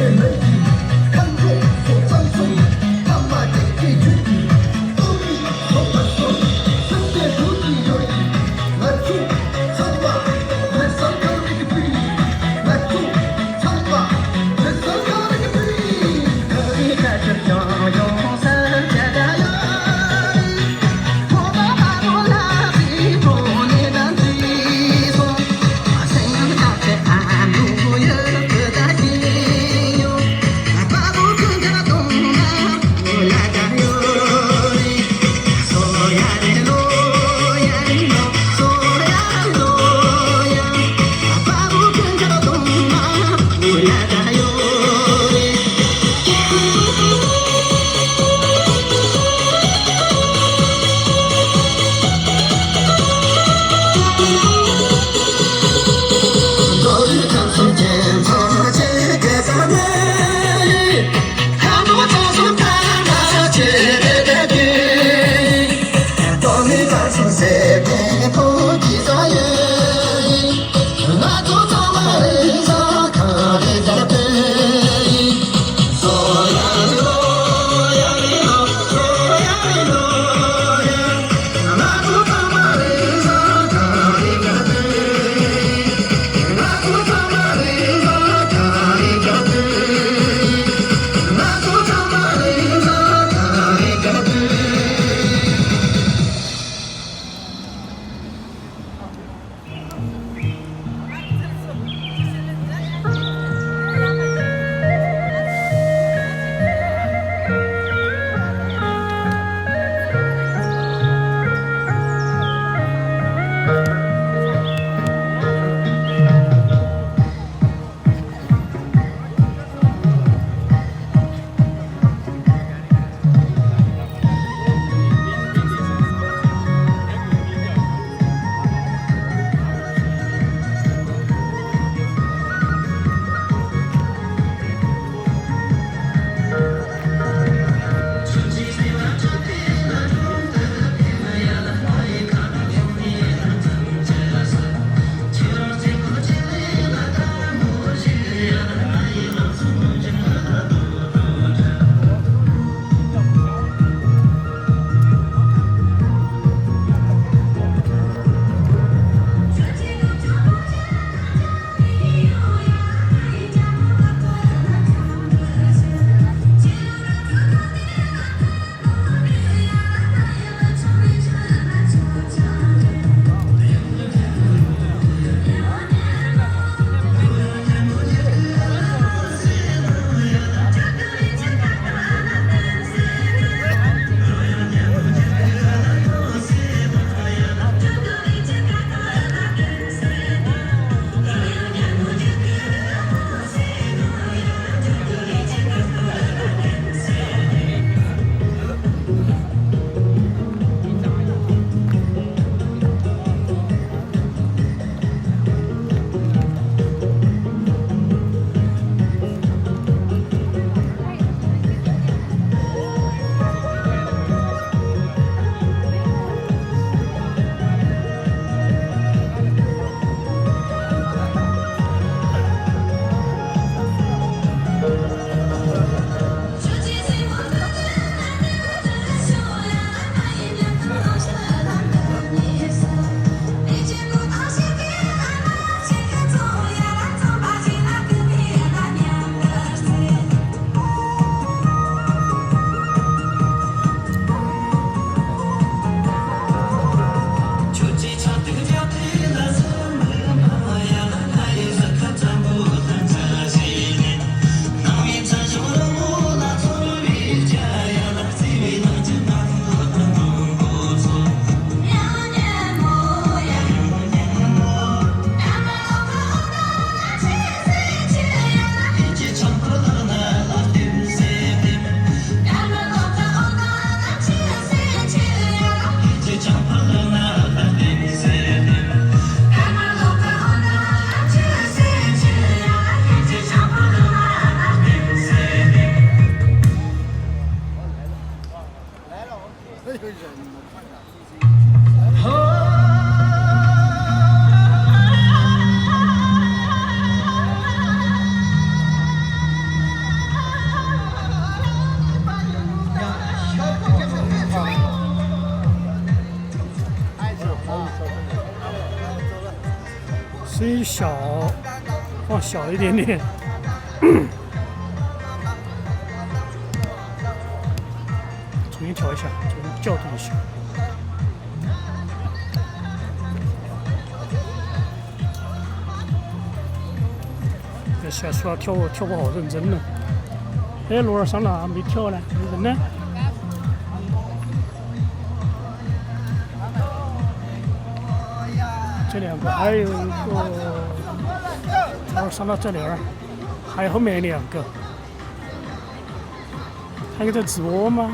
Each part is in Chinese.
些人体，看作所张手，他妈的一群体，阿弥陀佛，身边如己有理，来住唱吧，来上课那个比，来住唱吧，来上课那个比，可以开始摇摇三家的摇。许小，放小了一点点。重新调一下，重新校对一下。这下出来跳不好认真了。哎，罗尔上哪没跳呢？人呢？这两个，还有一个罗尔上到这里儿，还有后面两个，还有在直播吗？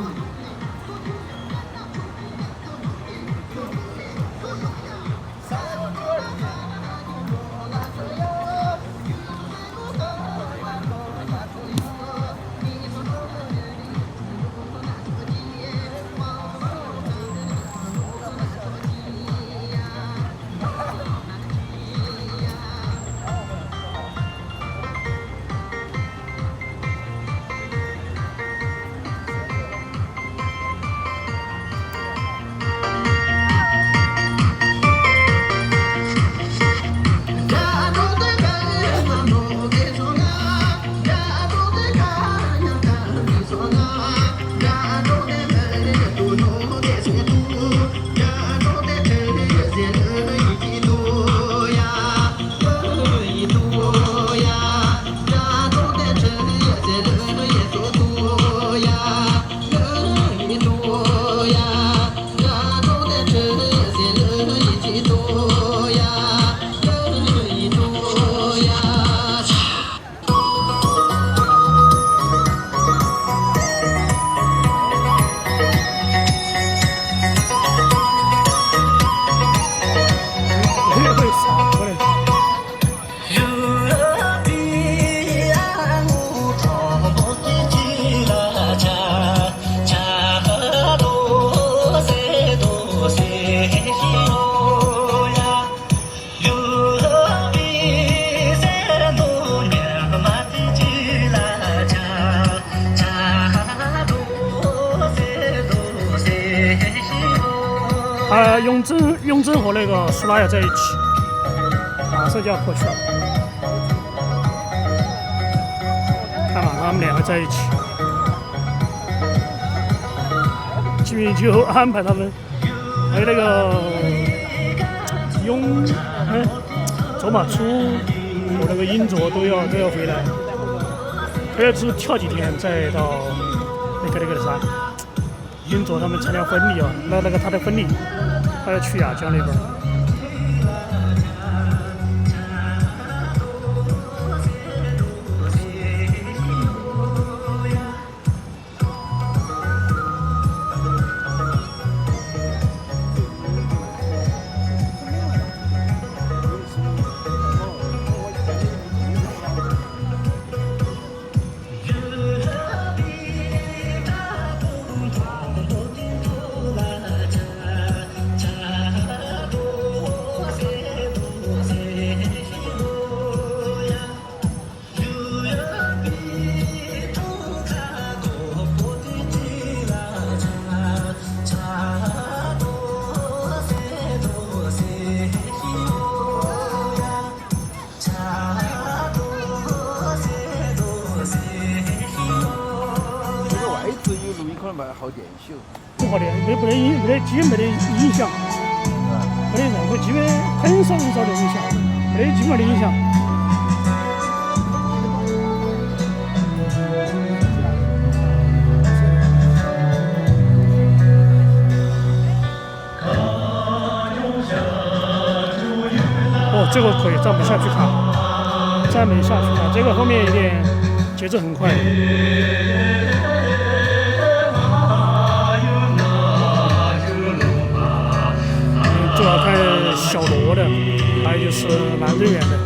雍正和那个苏拉雅在一起，马上就要过去了。看嘛，他们两个在一起，基米就安排他们，还有那个走马初和那个英卓都要回来，他要只跳几天再到那个啥，英卓他们参加婚礼啊，那个他的婚礼。他要去雅江那边。好点秀，不好的，没得基本没得影响，没得任何基本很少的影响，没得基本的影响。哦，这个可以，再没下去看，这个后面有点节奏很快。主要看小罗的，还有就是蓝队员的。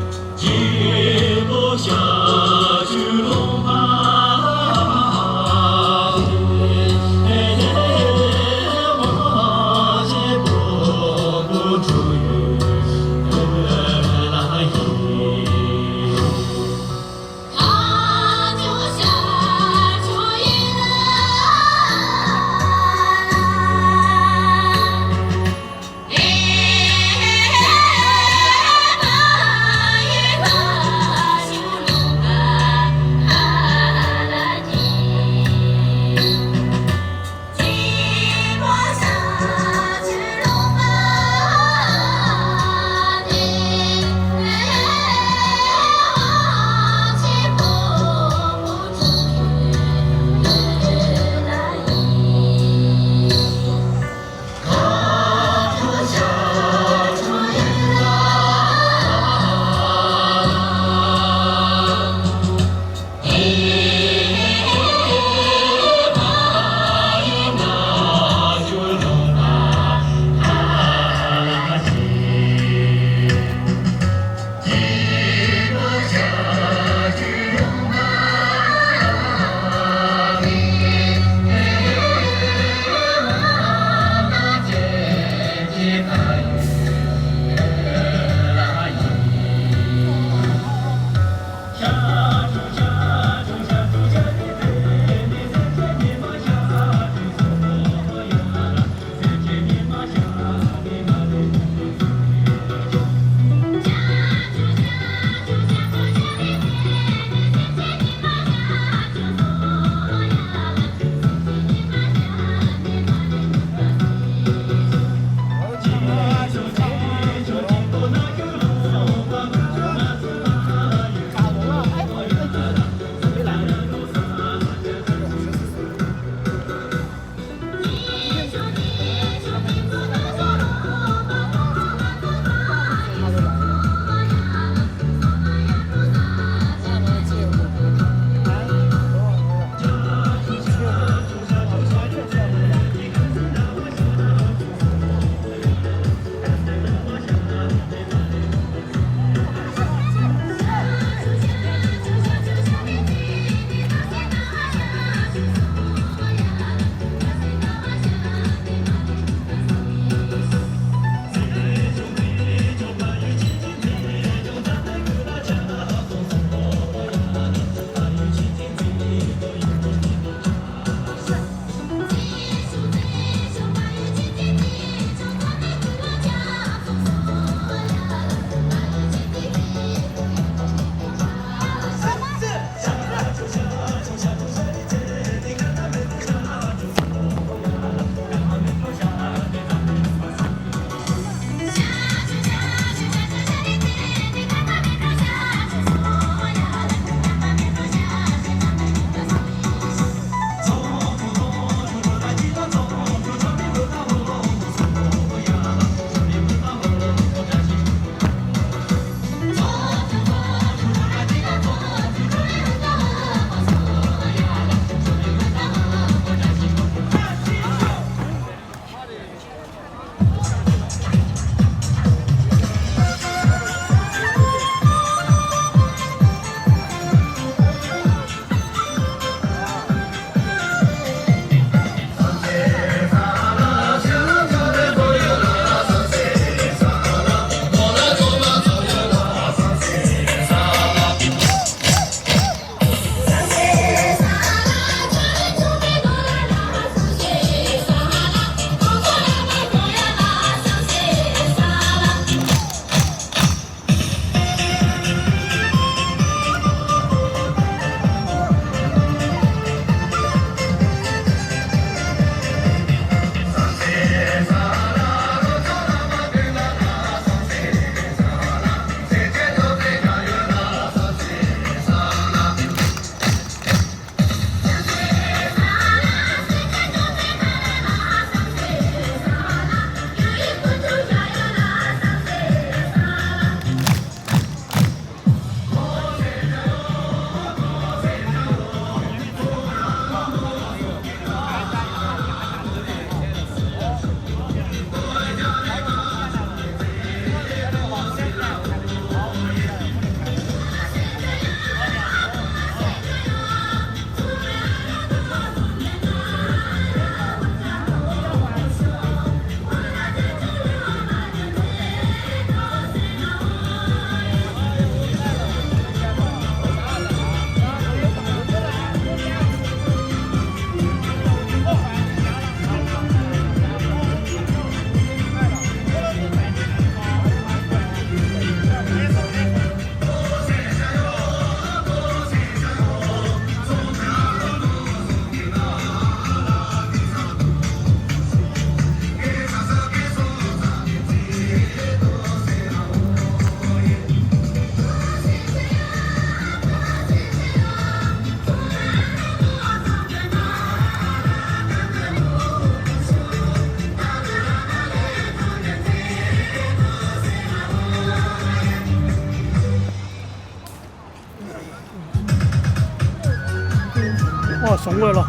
哦，送过来了。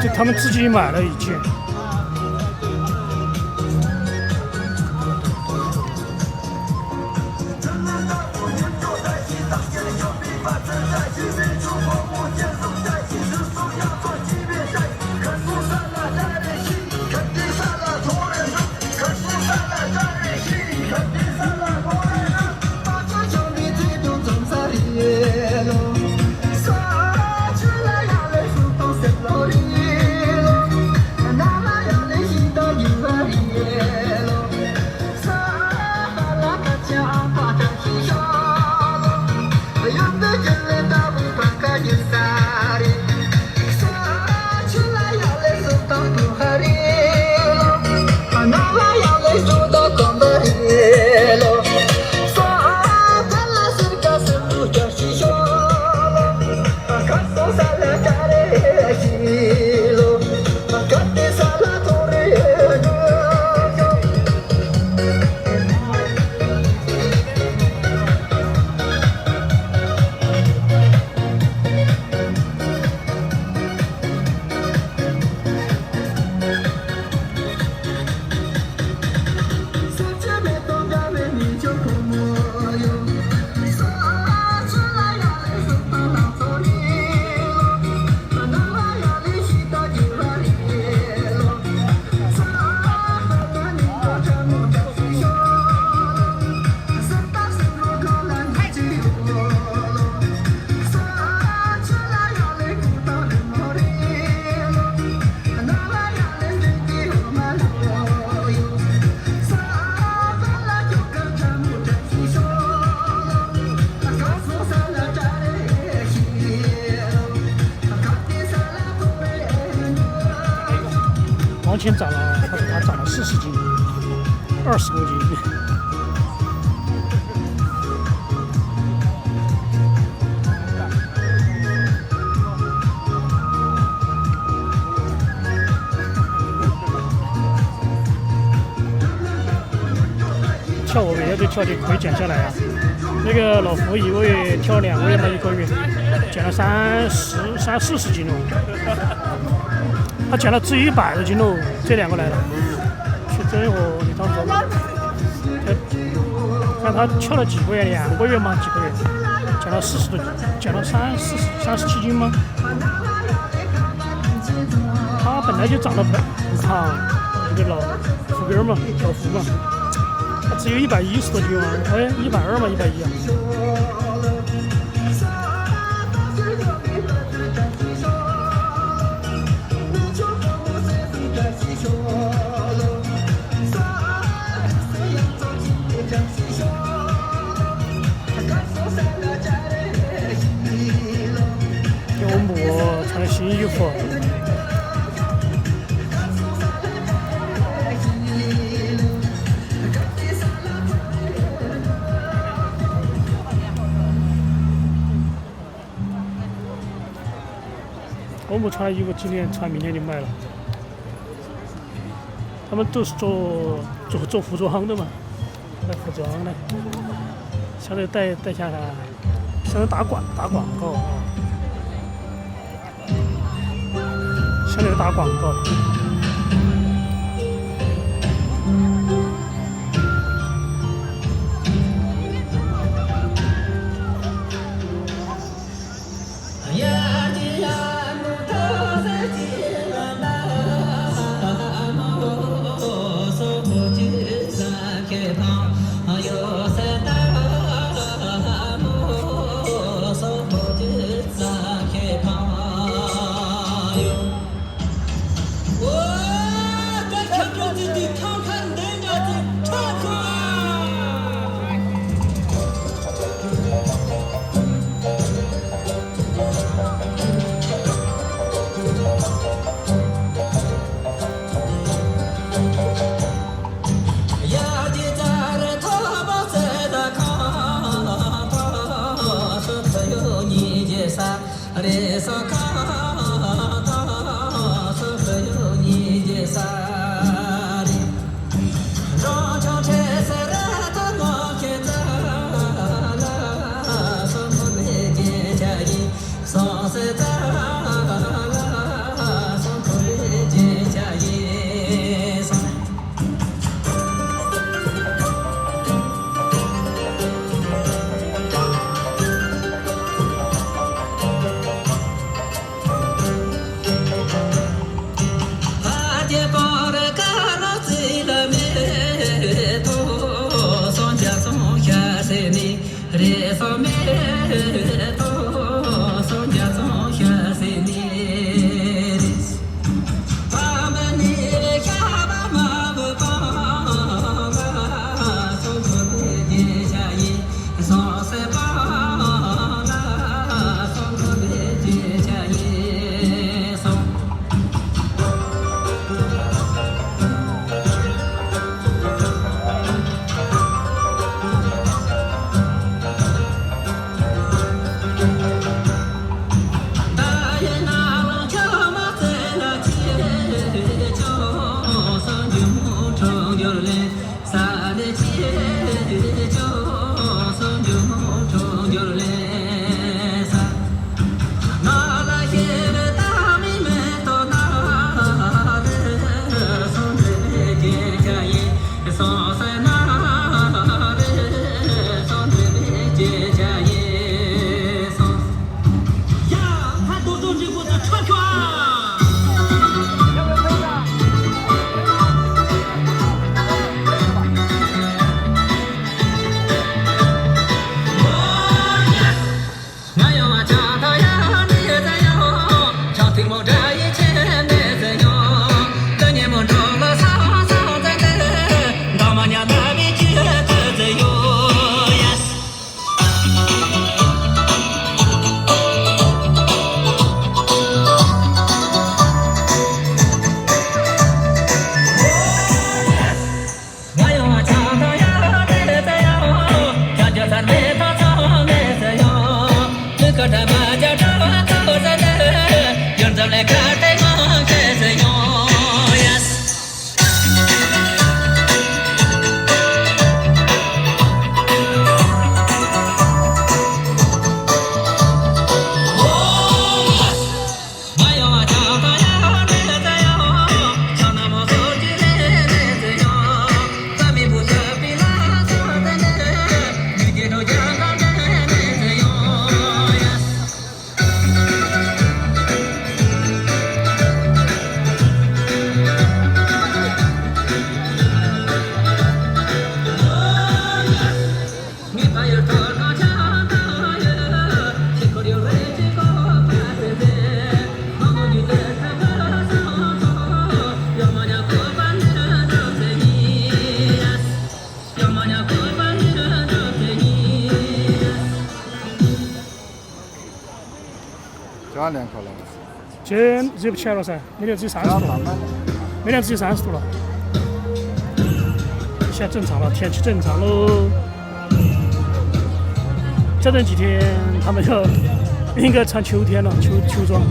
就他们自己买了一件。往前涨了，他说他涨了40斤，20公斤。跳舞乐队跳的可以减下来啊。那个老胡一个月跳2个月嘛，1个月减了30-40斤哦。他减了只有100多斤喽，这2个来了，去真和李当卓嘛。看他跳了几个月，2个月嘛，几个月，减了40多斤，减了37斤吗？他本来就长得不胖，这个老胡根嘛，老胡嘛，他只有110多斤嘛，哎，120嘛，110啊。给我母穿了新衣服。我母穿的衣服今天穿，明天就卖了。他们都是做服装的嘛，卖服装的，相当于带下来，相当于打广告啊，相当于打广告。加2克了。今天热不起来了噻，每天只有30度，每天只有30度了。现在正常了，天气正常喽。再等几天，他们就应该穿秋天了，秋装。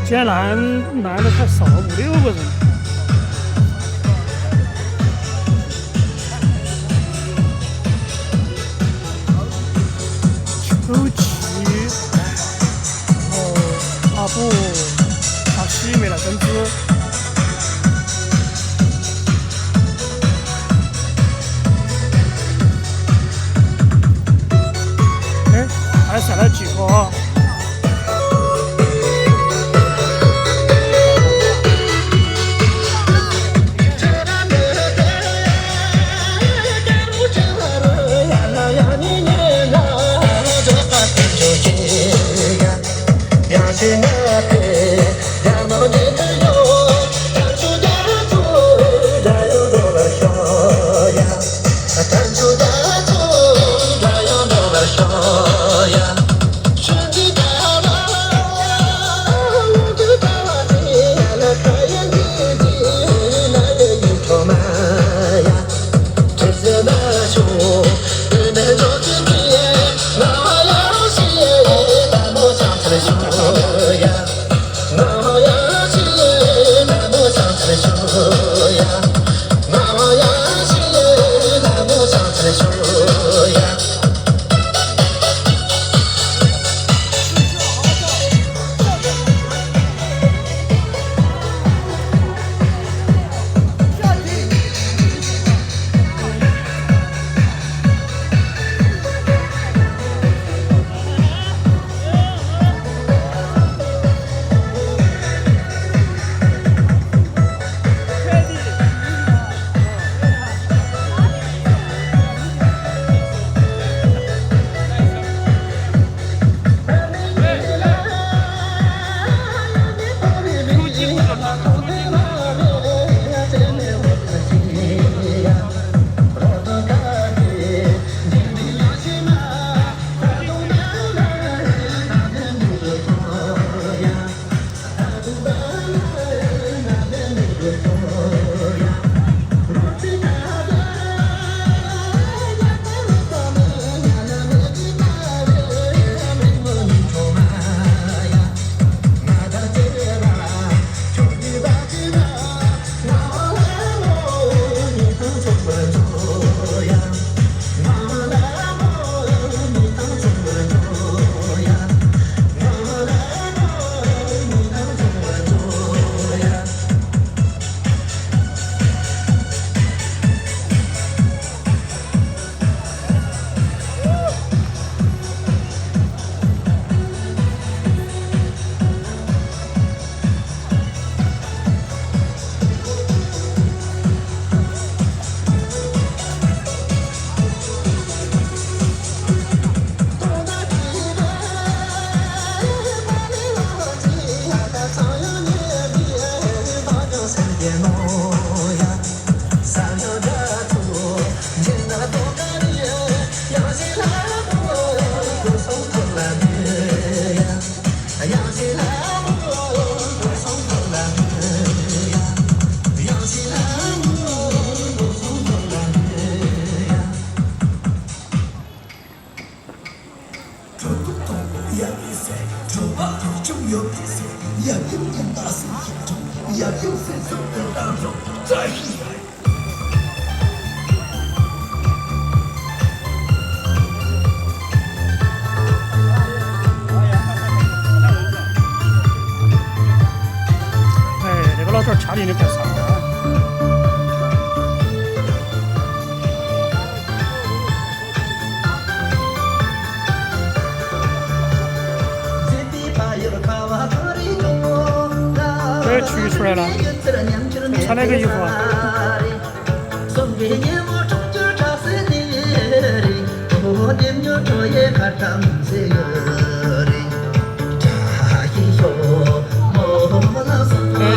今天来的太少了，5、6个人。秋琪，阿布、阿七没来增资。哎，这个老头儿掐的有点啥？这取出来了，穿哪个衣服啊？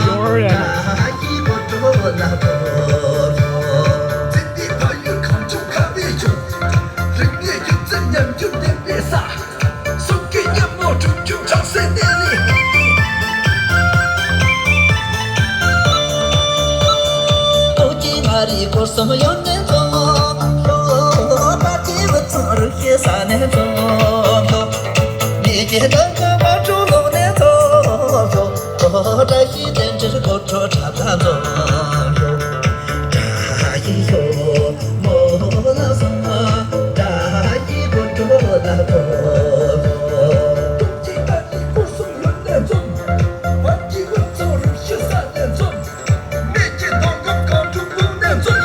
幼儿园。什么样的做？把几个字儿写啥呢做？你觉得我主动的做，这些真是口头差不多。这一宿莫那什么，这一个做那个。东京的一个送人的钟，把几个字儿写啥呢做？没见到个高中不能做秀。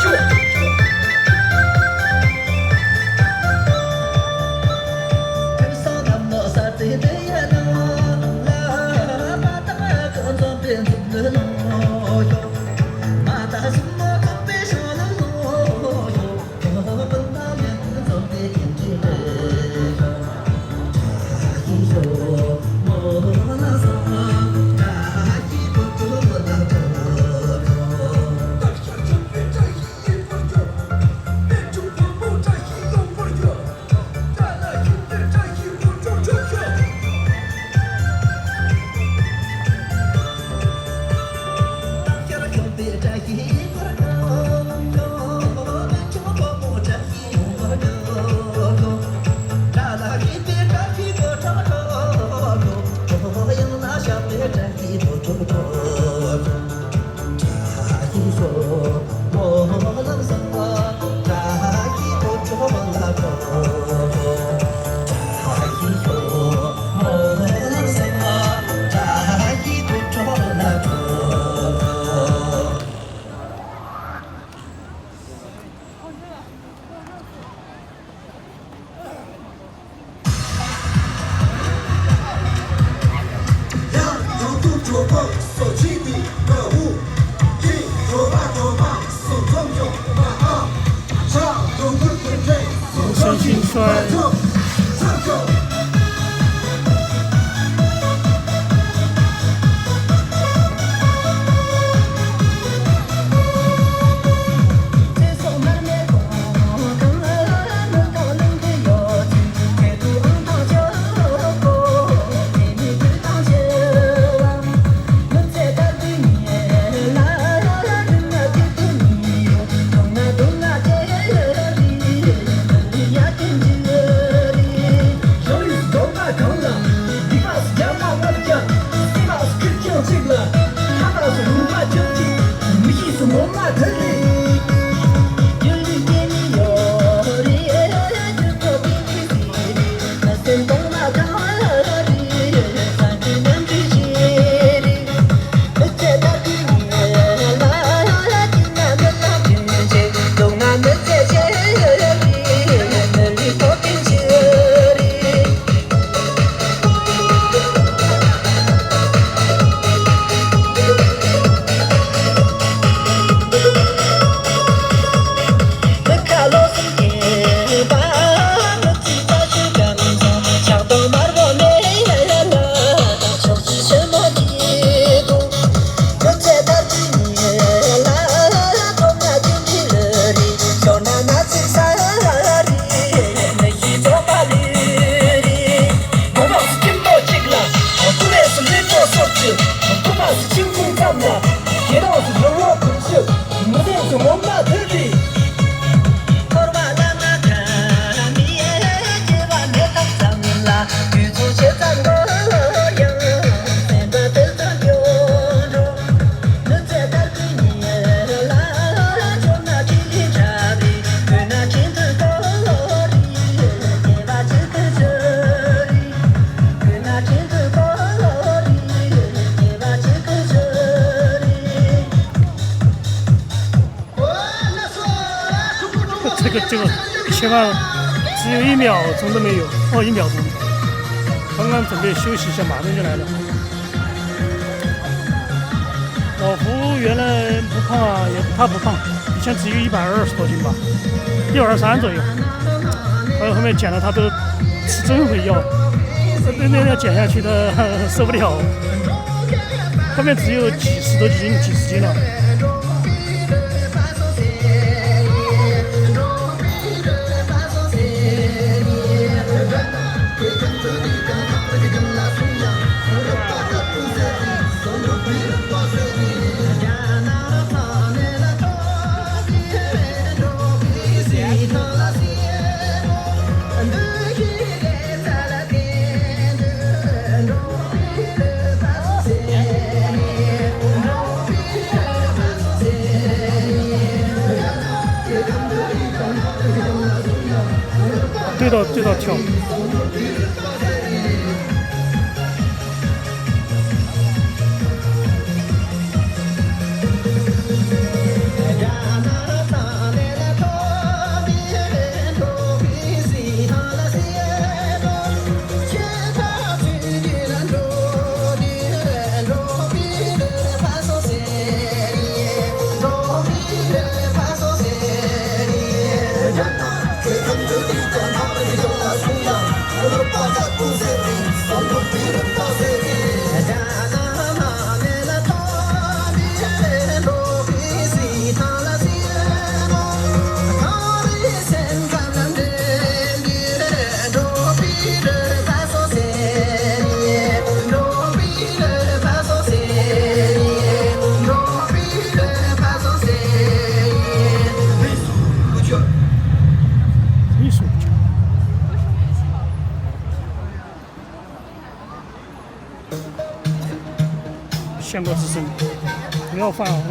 身心衰。这个切换只有1秒钟都没有，哦，1秒钟。刚刚准备休息一下，马上就来了。老胡原来不胖啊，他不胖，以前只有120多斤吧，123左右。然后后面减了，他都吃增肥药，那减下去的受不了，后面只有几十斤了。对到跳。献过自身，不要犯啊！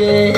对。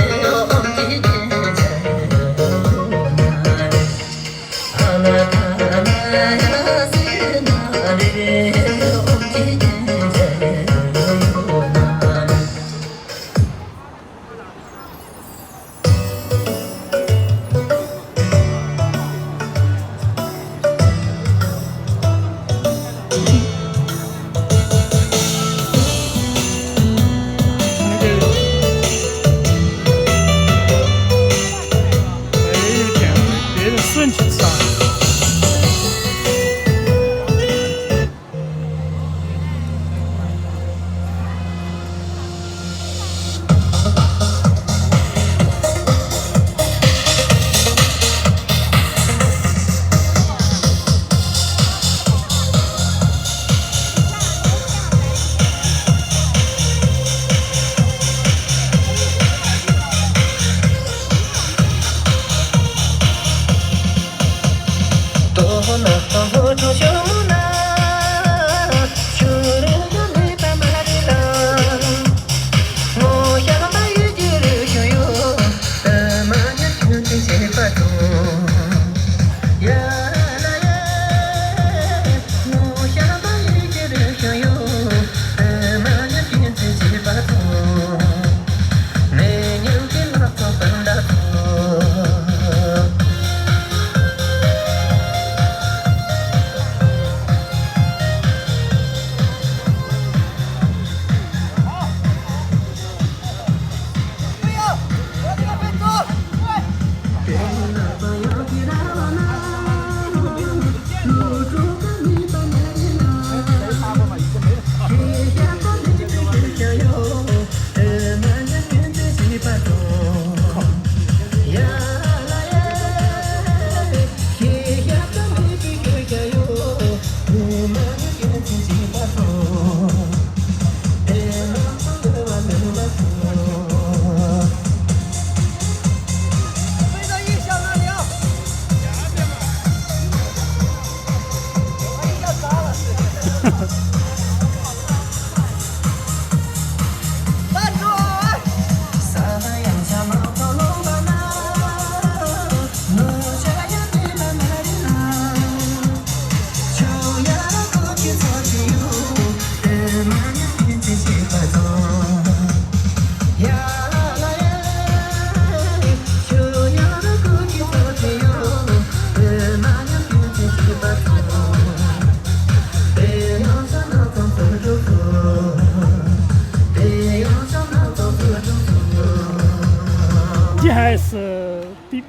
你还是比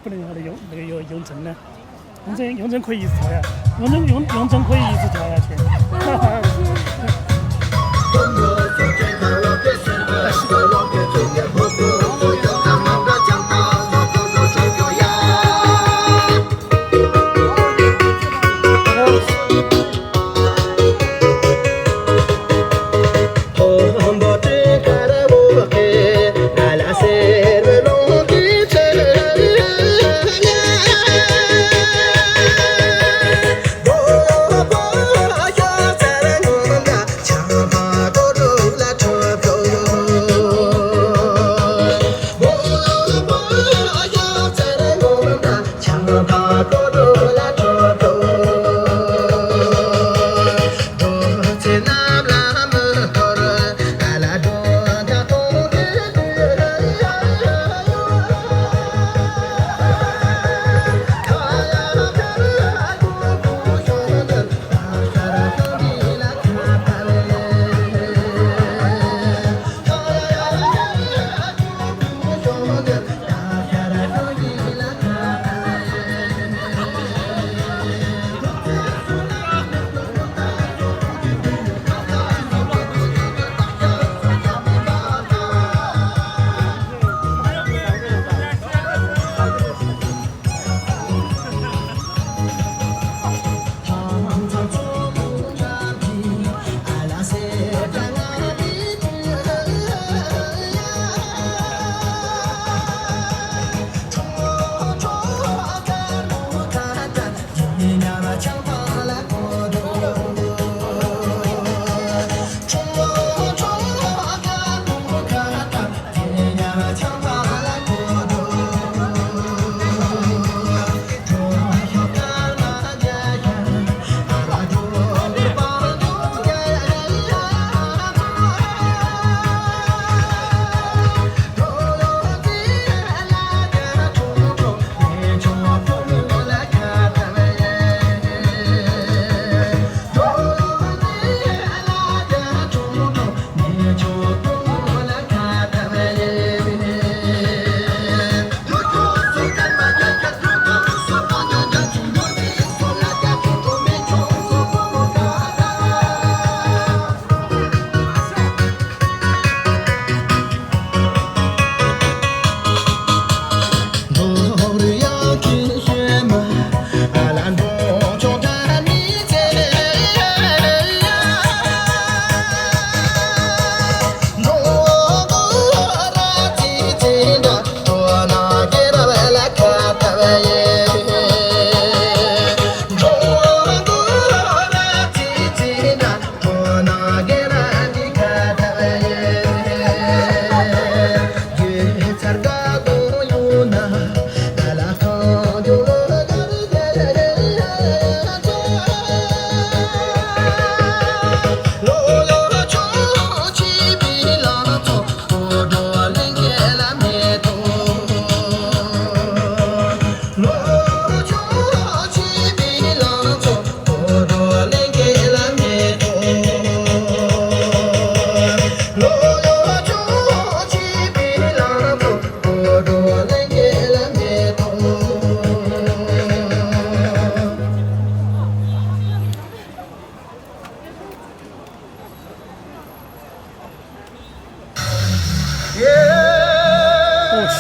不能那个用针呢，用针可以一直跳呀，用针可以一直跳下去。哈哈。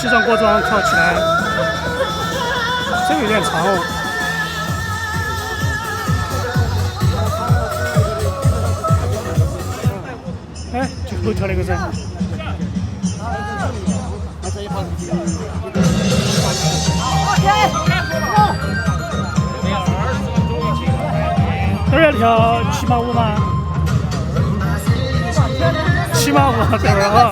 西装革装跳起来，这个有点长哦。哎，最后跳了一个人。这儿要跳785吗？785这儿啊。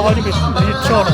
好久没跳了。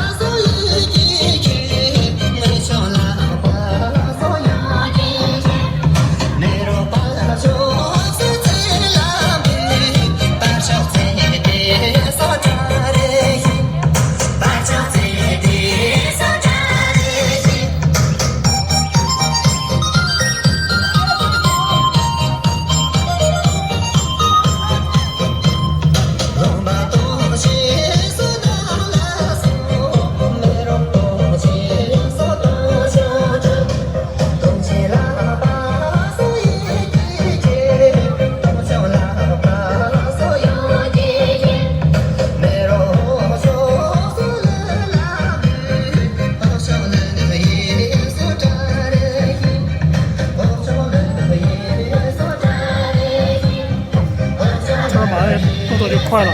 动作就快了。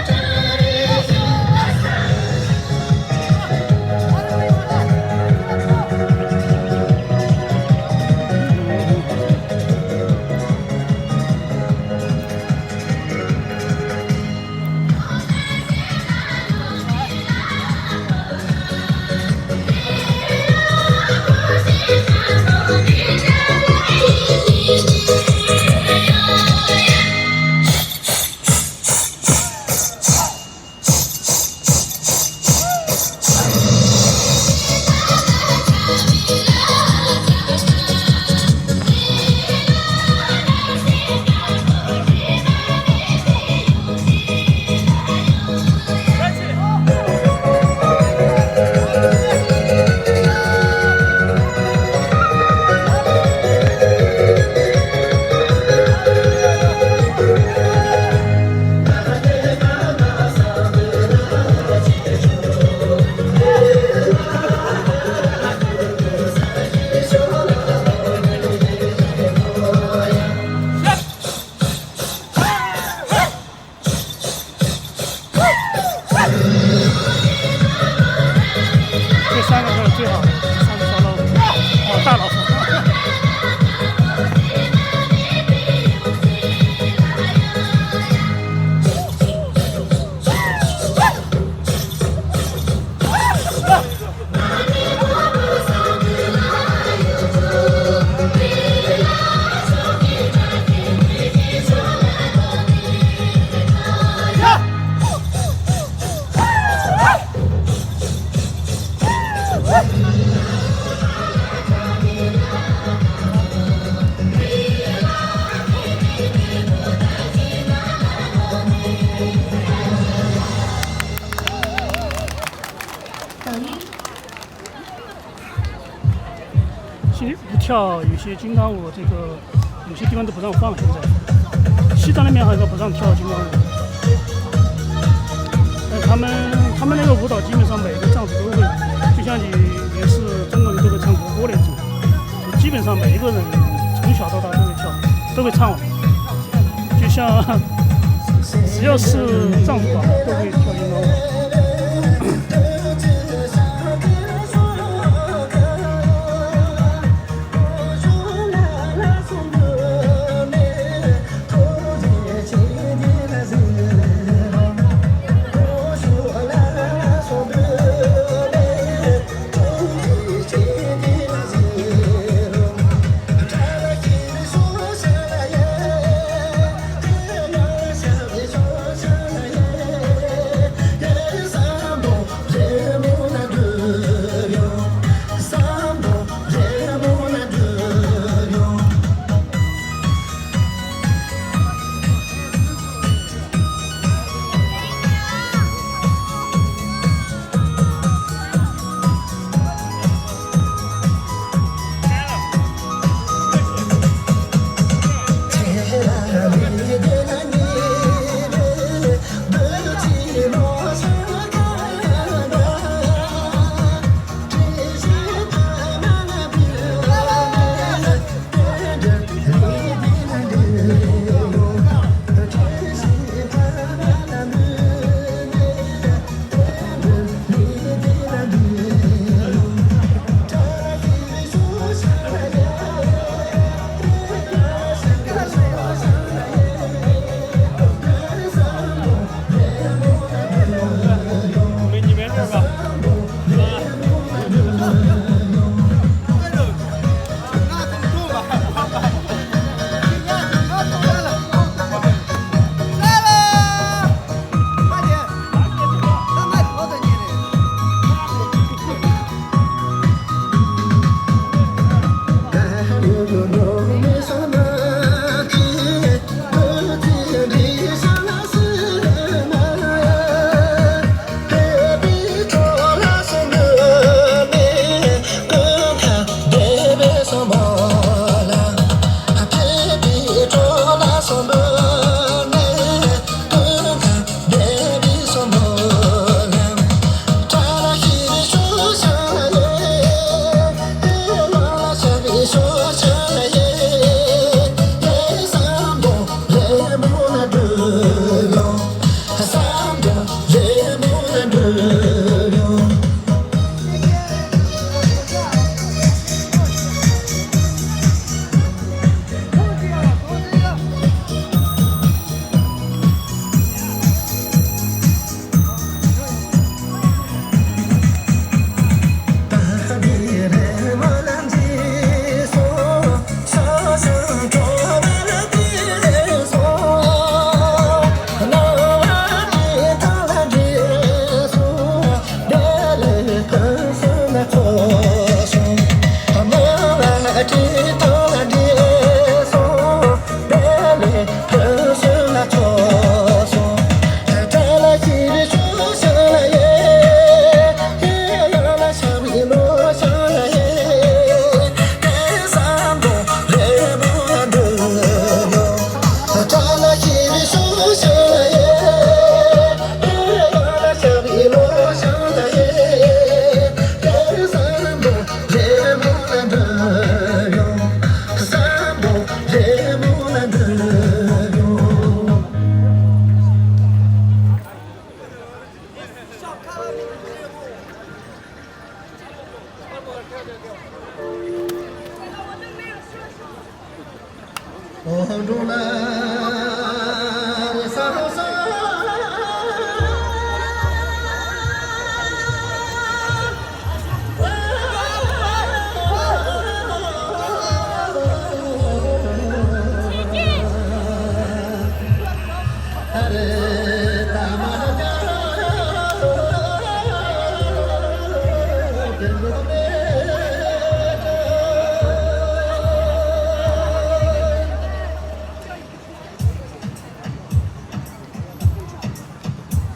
这三个是最好的，三个小老虎，哦，大老虎。其实不跳有些金刚舞，这个有些地方都不让放。现在西藏那边好像不让跳金刚舞，他们那个舞蹈基本上每个藏族都会，就像你也是中国人都会唱国歌那种，基本上每一个人从小到大都会跳，都会唱。就像只要是藏族吧，都会跳金刚舞。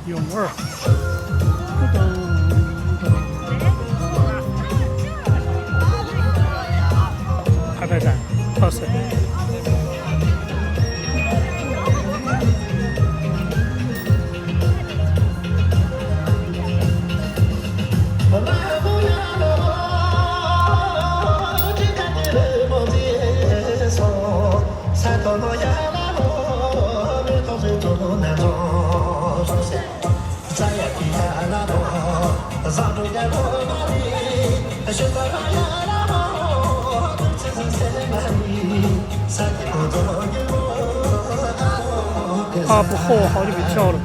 有味儿。海白山，好吃。啊，不厚，好久没跳了。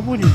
鼓励。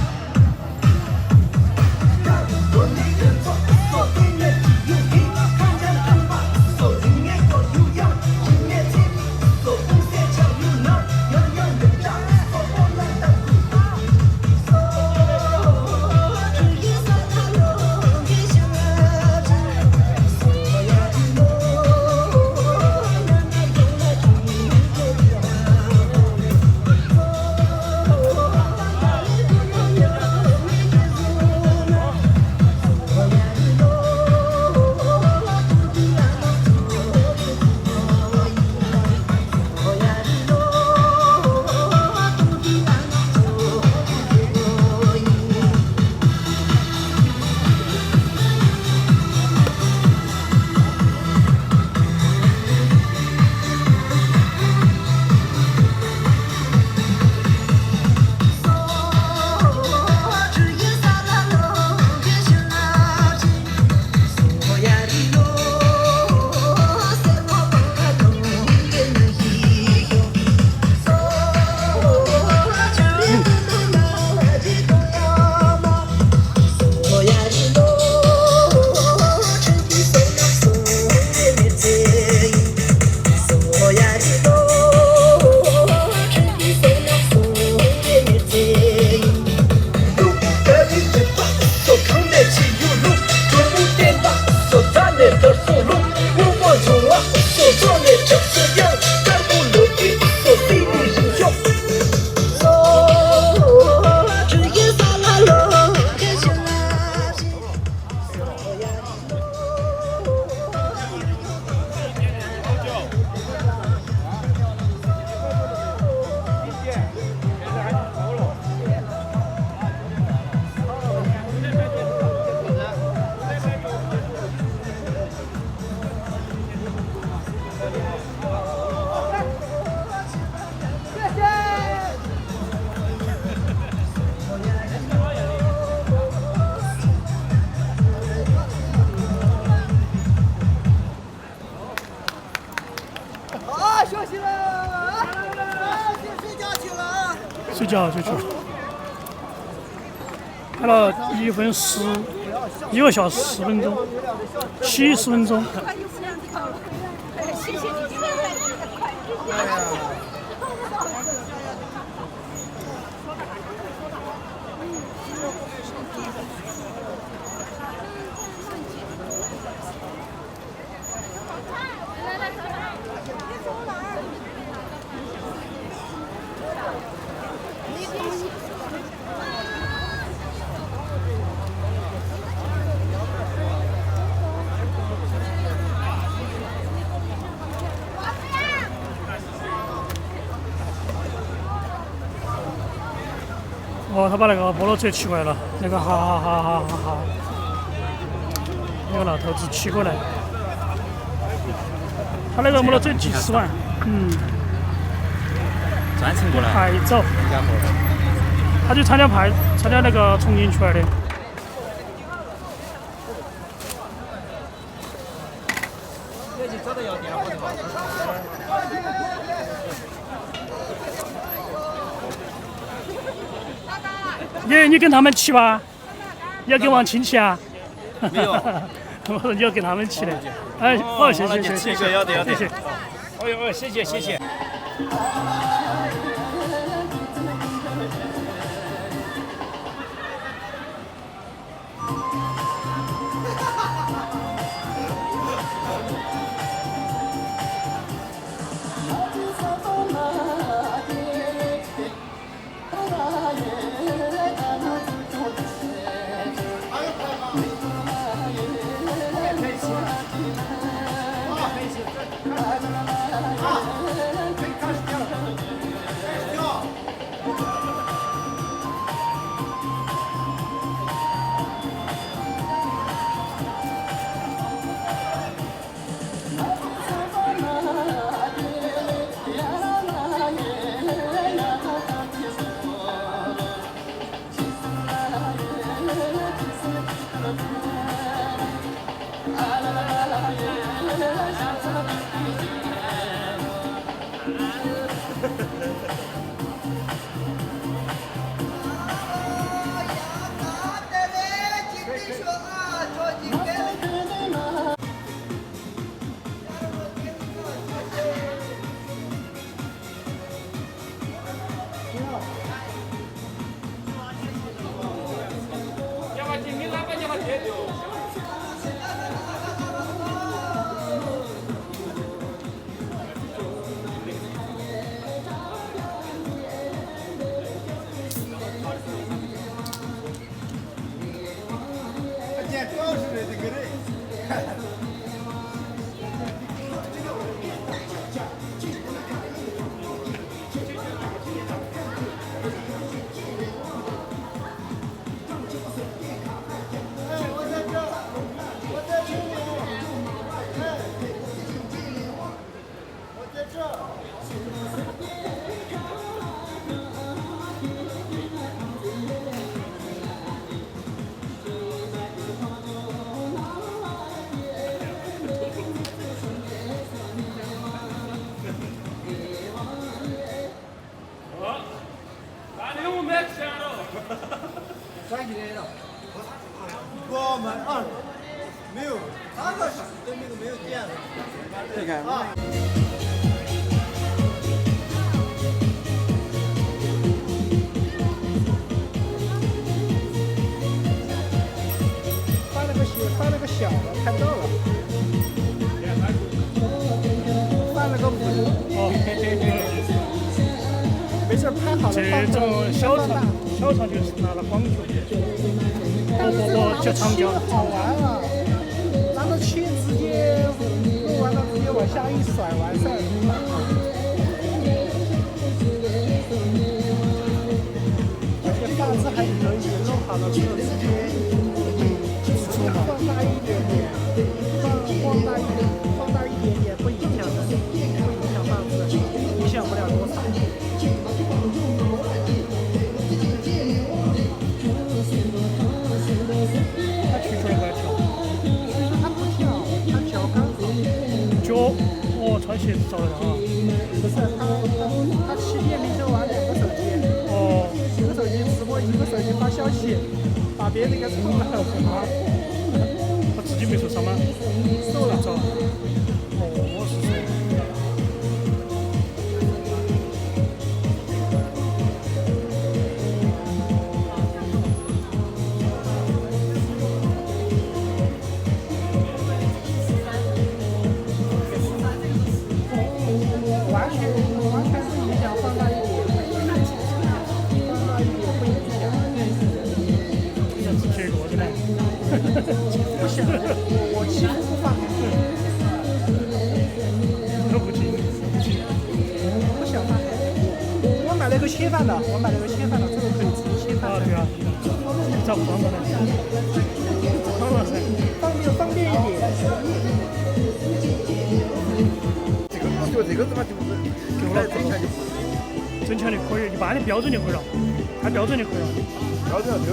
睡觉就去，看了1个小时10分钟，70分钟。谢谢你今天带来的快递。哦，他把那个摩托车骑过来了，那个哈，那个老头子骑过来，他那个摩托车几十万，专程过来，还走，他就参加那个重庆圈的。你跟他们骑吧？你要跟王清骑啊？没有。我说你要跟他们骑的。哎，好，谢谢。要得。谢谢。哦，谢谢。我们二没有3个小时都没有电了。你看，翻了个小的，看不到了。翻了个五的。哦，没事，拍好了。这种小场就是拿了广角，不就长焦。好玩啊！拿着切直接录完了，直接往下一甩，完事儿。而且画质还可以，弄好了之后直接。放大一点点，放大一点点不影响的，不影响画质，影响不了多少。他取出来不要调，他不调，他调刚好。脚，哦，穿鞋子找得到啊？不是，他7点0就玩2个手机，哦，一个手机直播，一个手机发消息，把别人给冲了，他自己没受伤吗？受了。哦，我是说。完全不影响，放大一点，放大一点不影响。这是结果的呢？不想，我几乎不放。都不进，不想放。我买了个切饭的，这个可以直接切饭。啊，对啊，找不着的。装了噻，方便一点。我觉得这个他妈就是够了，正常的可以，一般的标准就可以了，看标准就可以了。标准要够。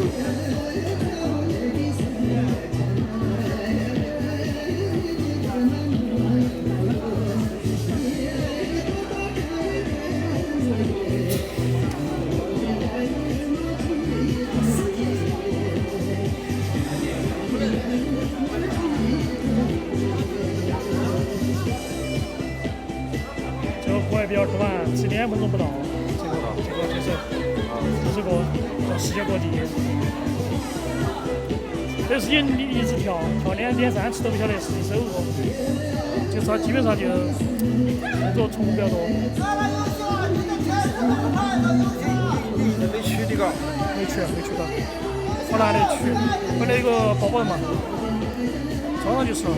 这个活还比较短，12分钟不到。这个就是这个叫世界各地。这是你一直跳2点3次都不晓得是1收入，就是它基本上就动作重复比较多。没去的嘎？没去到，我哪里去？我那个包包嘛，装上就是了。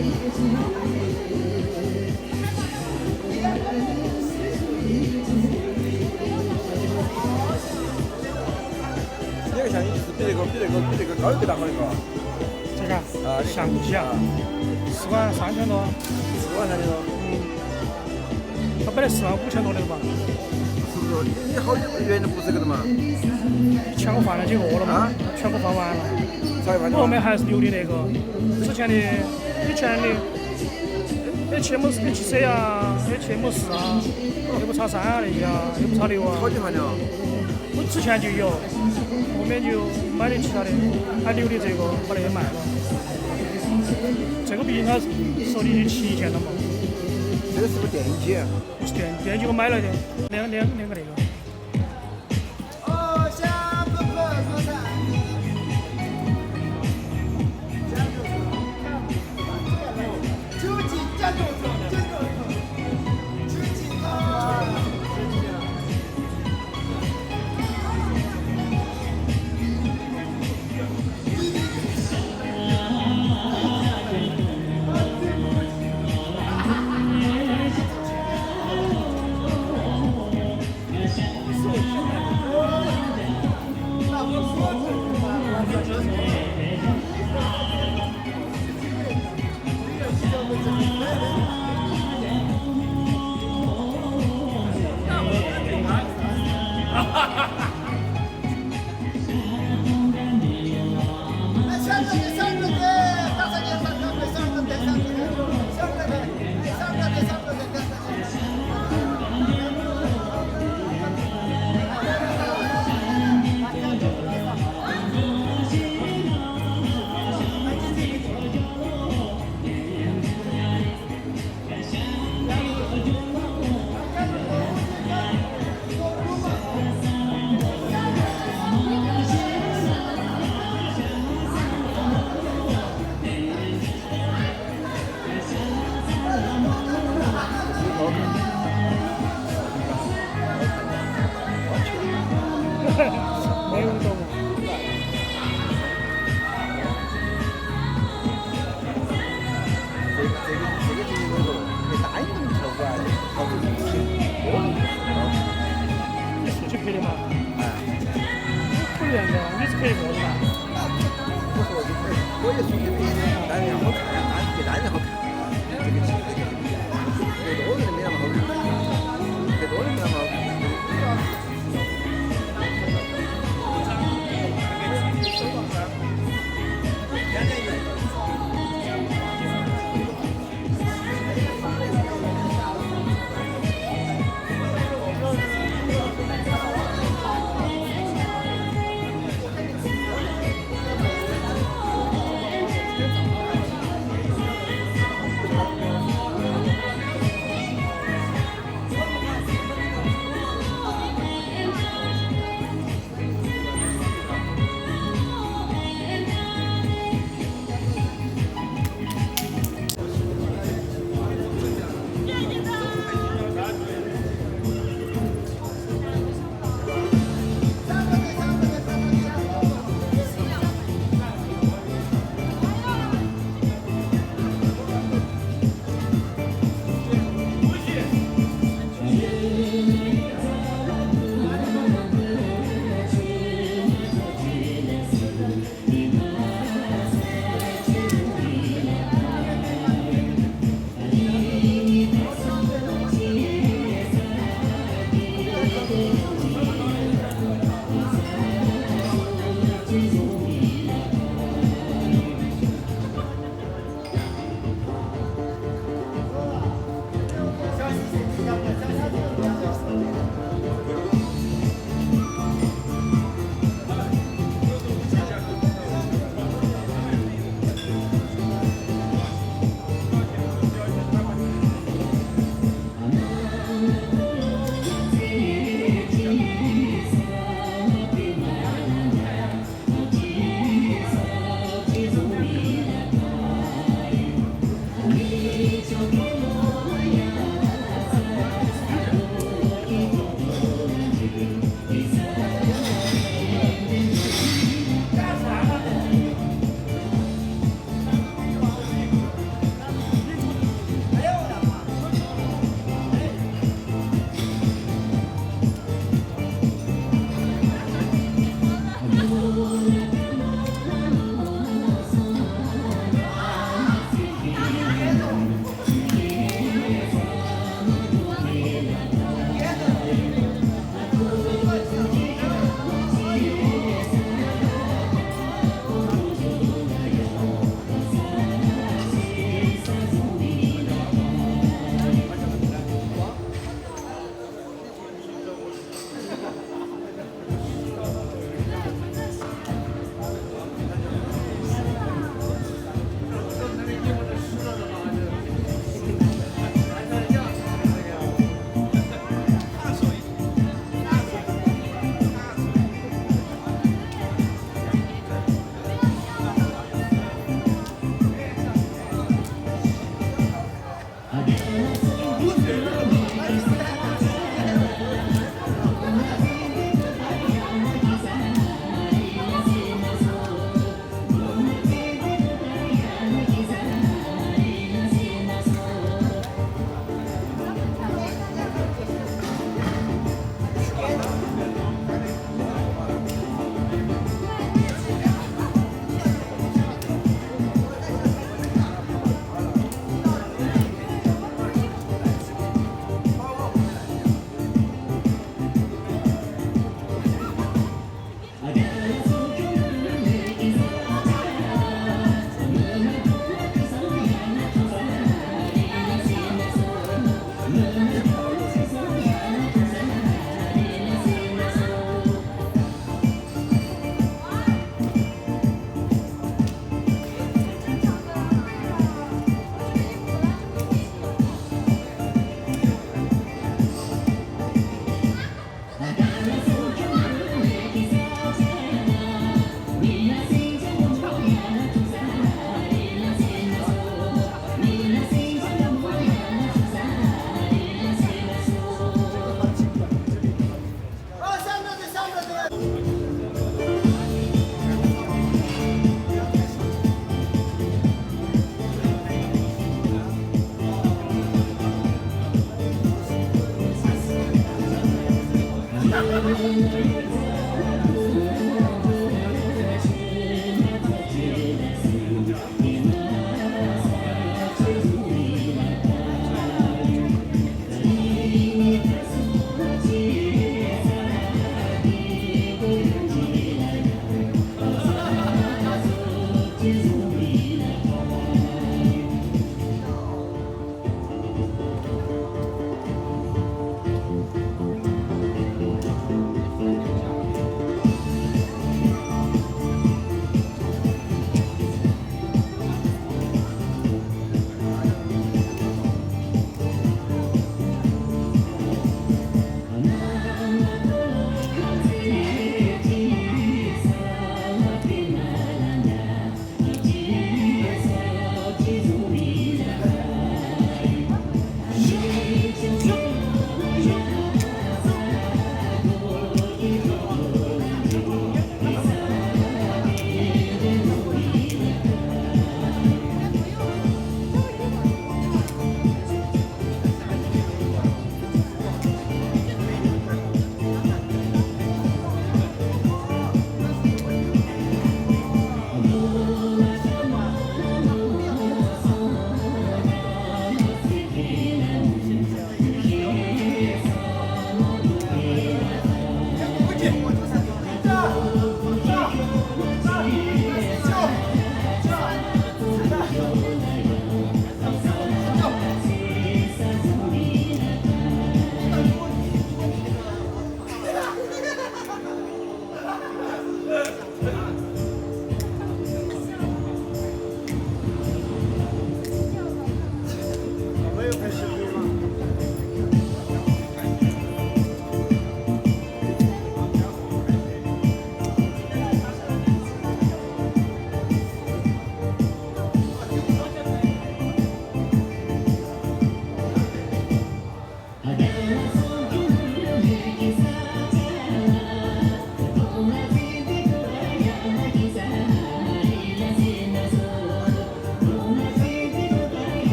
这个相机就是比那个高一倍大好的嘎。这个啊，相机啊，4万3千多。4万3千多。它本来4万5千多的吧？是不是？你好久原来不是这个的嘛？全部换了几个了嘛？全部换完了。我后面还是留的那个之前的以前的 HC 啊、HM4啊、6X3啊那些啊、6X6啊。好几换了。我之前就有，后面就买的其他的，还留的这个把那个卖了。这个毕竟它手里的旗舰了嘛。这个是不是电影机？不是电影机，我买了的，两个那个。哦，下哥哥说啥？加油！没有动物。这个经济规模，你答应你投啊，投资不行，你出去赔的嘛？哎，会员的，你是赔过的吧？我说就可以，我也出去赔的，单人好看，单人好看，这个钱越多人没那么好看，越多人没那么好看。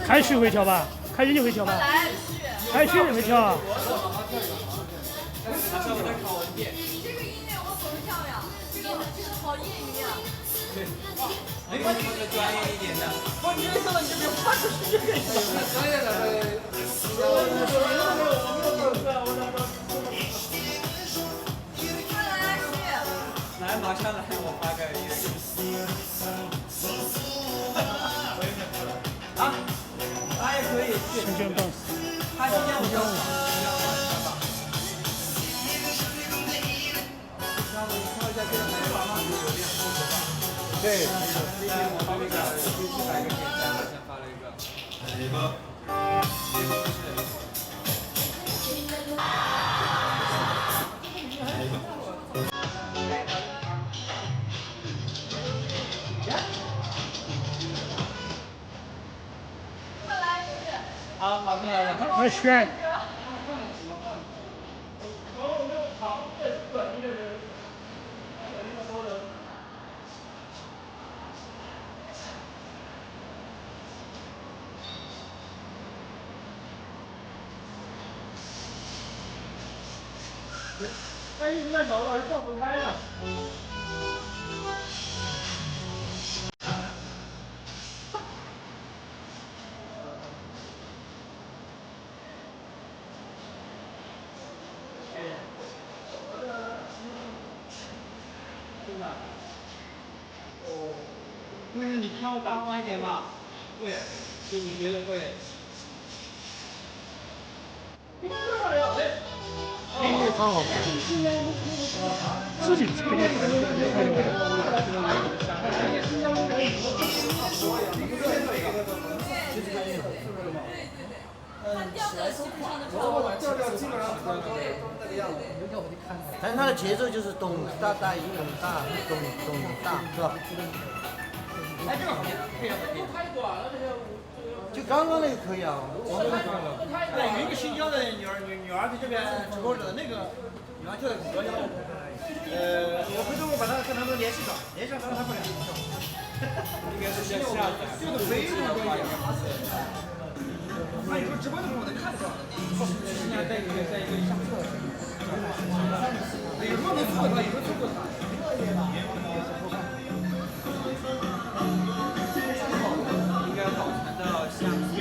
开学会跳吧？开学就会跳吧？开学就会跳。这个音乐我很漂亮，这个好业余啊。没有你们的专业一点的。不，你没想到你这边发出去这个专业的。来，马上来，我发个音乐。啊，他也可以去。新疆棒。他今天我就。对，我发了一个100个点赞，我先发了一个。啊，马上来了。来选。他一直在找，老是放不开呢。不是你跳大方一点吧？对，就你觉得会。哦，自己吹的。它调调基本上都差不多。调基本上差不多那个样子。但是它的节奏就是咚哒哒一咚哒咚咚哒，是吧？哎，这个好听，这个太短了，这个。就刚刚那个可以啊，对，有一个新疆的女儿在这边直播着，那个女儿跳的可漂亮了。我回头我把她跟他们联系上，联系上他们俩跳。应该是下载，就是非常专业。他有时候直播的时候我能看得到。现在在一个下课。有时候能错他，有时候错不他。应该保存到下期。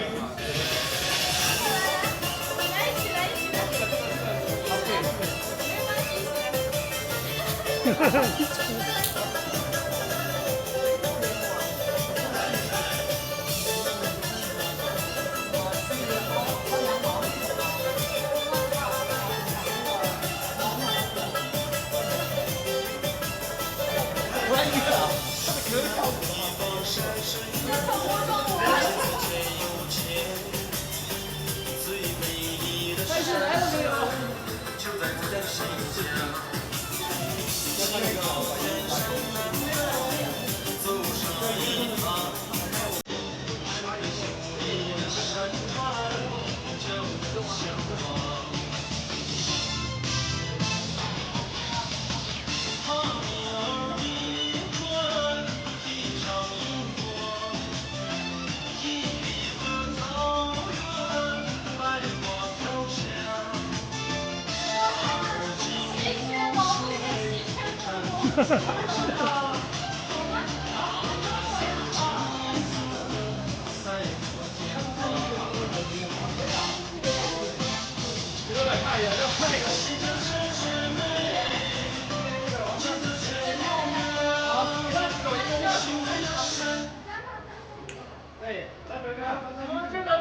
哈哈。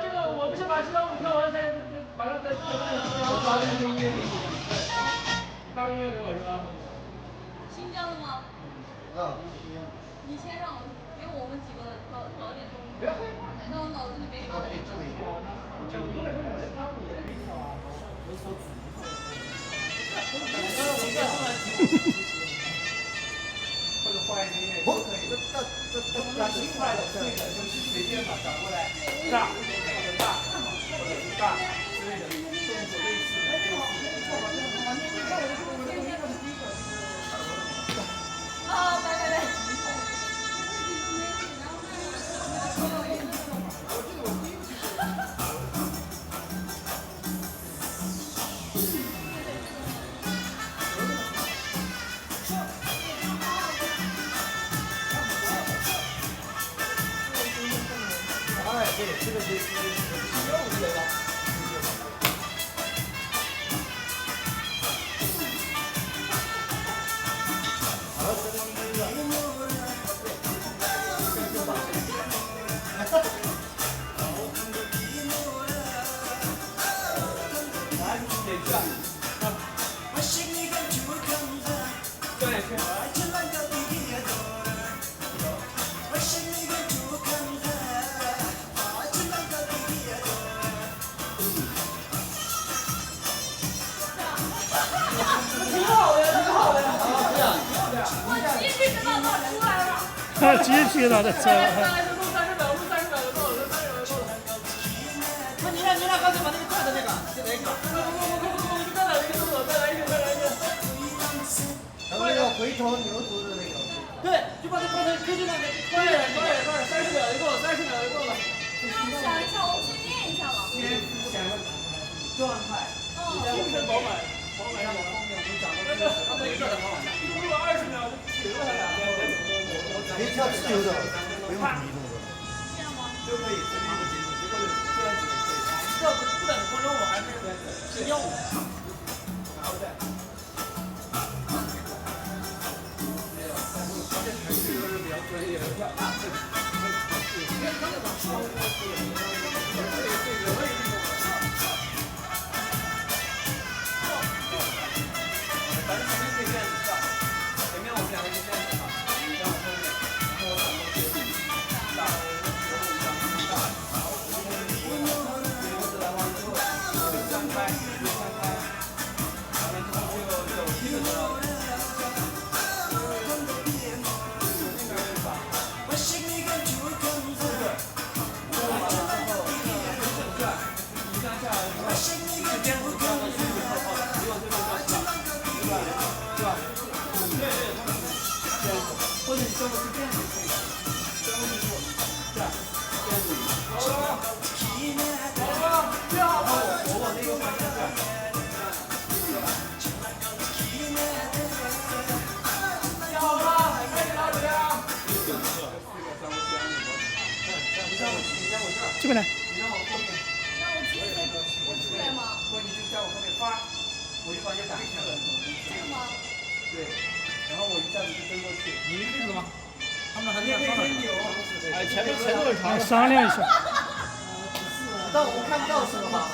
这个，我不是把这张舞跳完才把它再把这个音乐给你。发音乐给我是吧？新疆的吗？啊。你先让我给我们几个搞点东西。那我脑子里没放。或者换一个音乐都可以。那新出来的这个就是随便把转过来，大或者大或者是大之类的动作类似的。啊，来。对，这个是需要我们的。集体的在这。那你俩刚才把那个转的那个，再来一个。再来一个。然后那个回头牛犊的那个。对，就把它放在科技上面。快点，30秒就够了。想一下，我们先练一下吧。先想个状态。精神饱满，让我方便。可以跳自由的，不用比动作。这样吗？都可以，这不等分钟我还是跳舞。这边来。那我直接我出来吗？你就在我后面发，我就把你打开了。这样吗？对，然后我一下子就跟过去。你这个吗？他们还在商量。哎，前面很长。来商量一下。但我看不到是吧？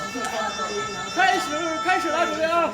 开始了，准备啊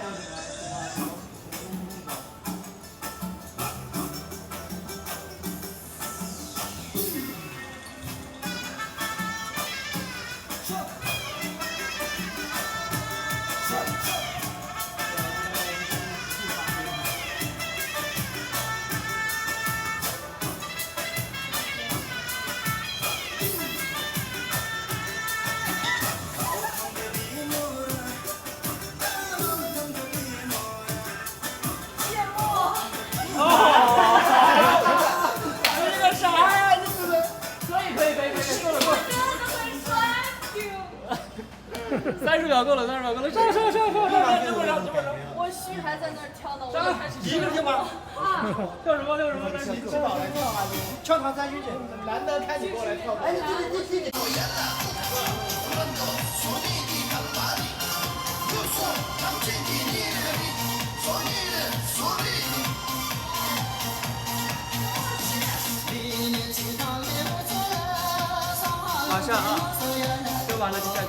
！30秒够了，上。我虚还在那儿跳呢，我就开始一个人吧。跳什么？跳唐三军去，难得看你过来跳。哎，你。马上啊，说完了就下去。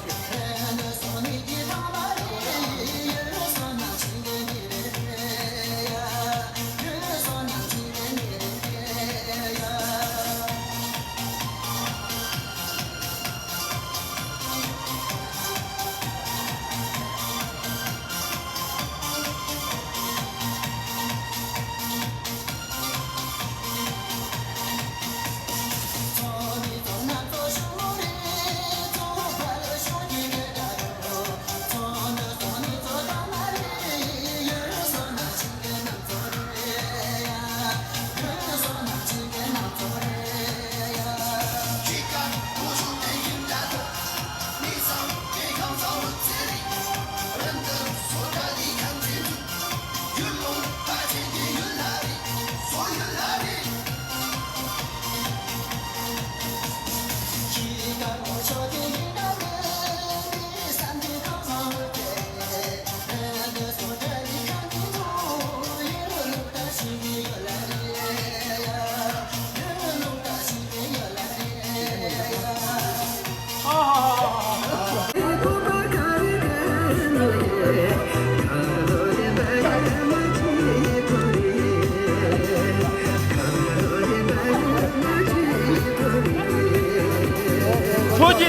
出去。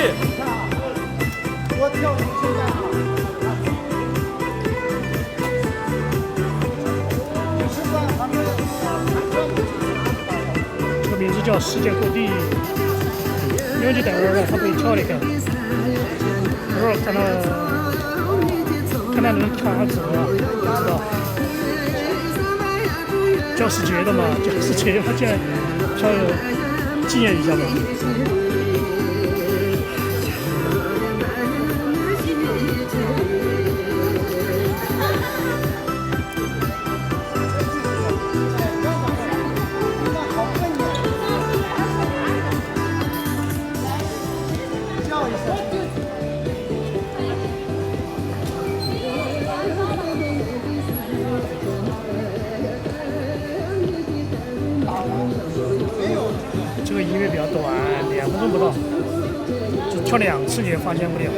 我跳出去干嘛？这个名字叫世界各地，因为就在这儿了，他可以跳的看。一会儿看他能跳啥走啊？不知道。教师节的嘛，教师节他这样跳纪念一下嘛。为比较短，2分钟不到，就跳2次也发现不了。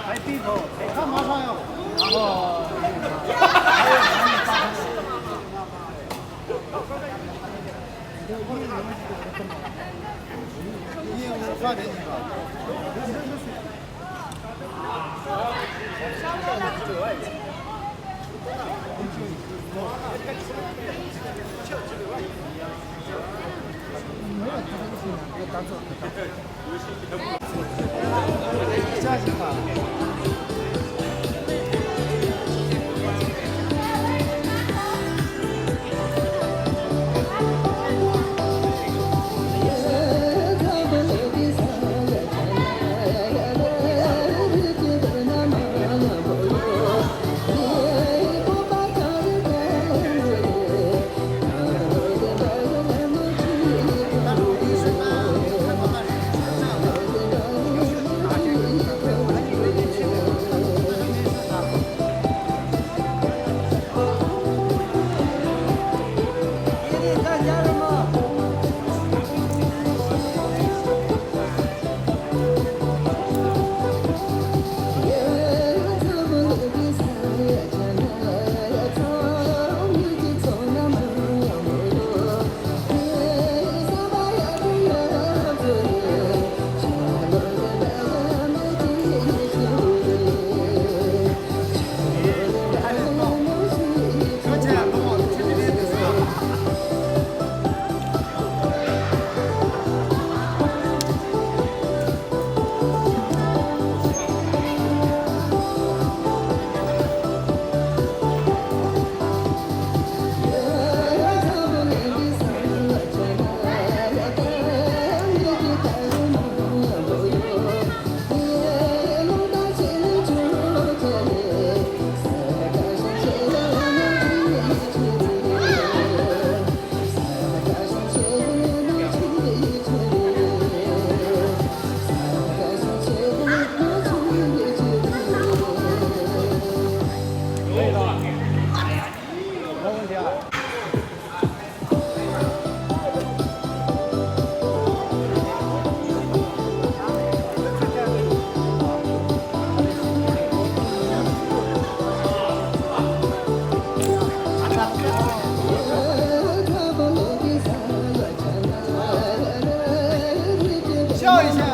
还低头，看马上要，然后你有发点是吧？下去吧。笑一下。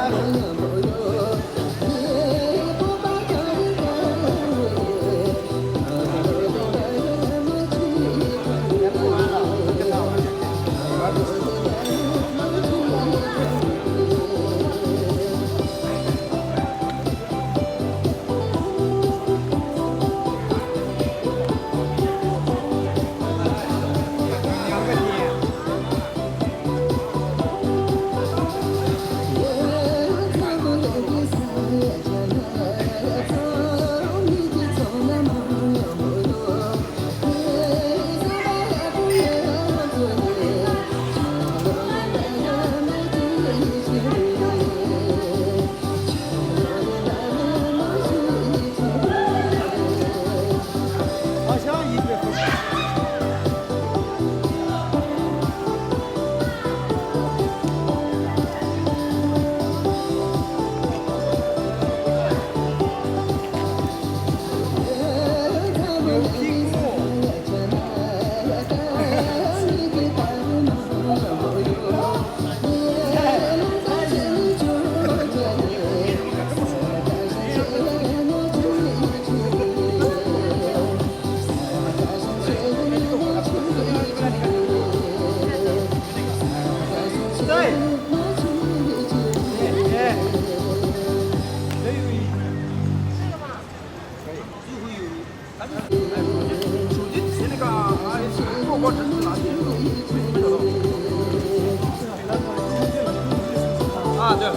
啊，对，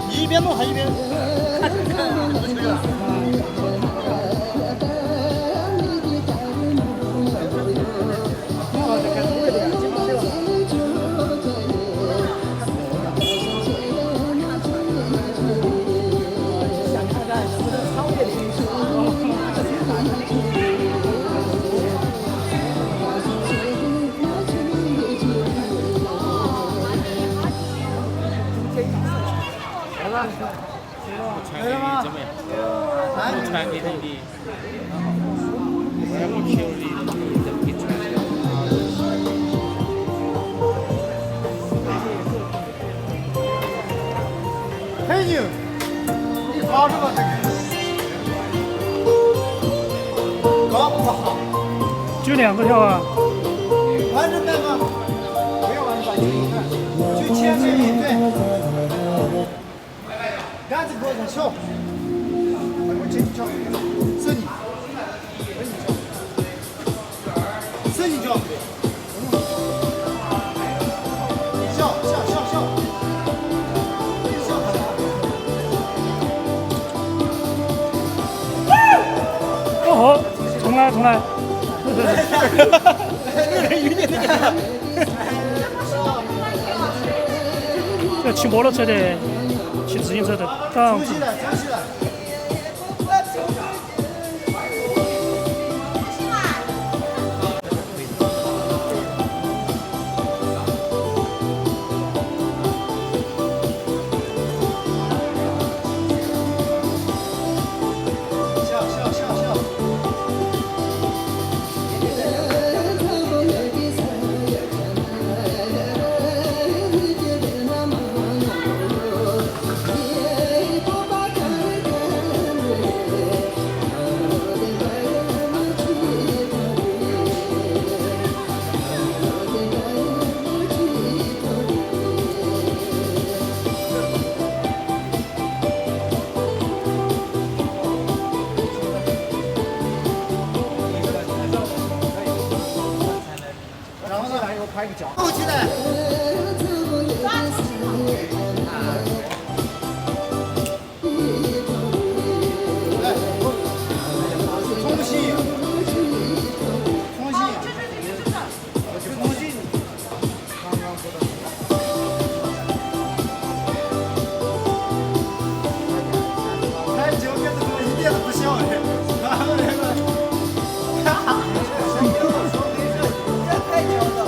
你一边弄还一边看这个。高不好，就2个跳啊。完整带吗？不要完整，就一个，就前面一对，杆子过程小，我进去跳，是你，是你跳，笑笑笑笑，笑他俩。哦吼，重来重来。这骑摩托车的、骑自行车的，当出去了，出去了。笑笑笑笑。然后呢，还有拍个脚。后期的。来，重新，重新，重新。太久跟这个一点都不像的，然后那个，哈哈，这太久了。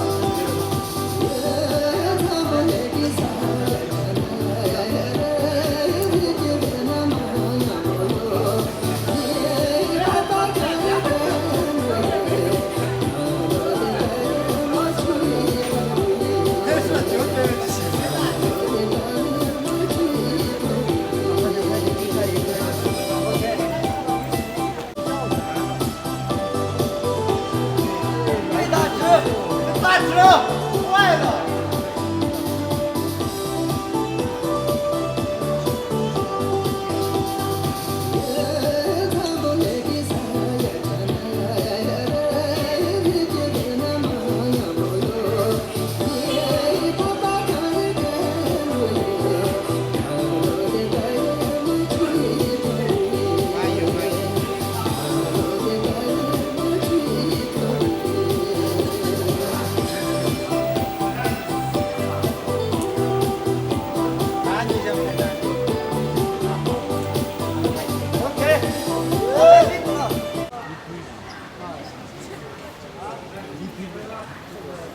大直，坏了。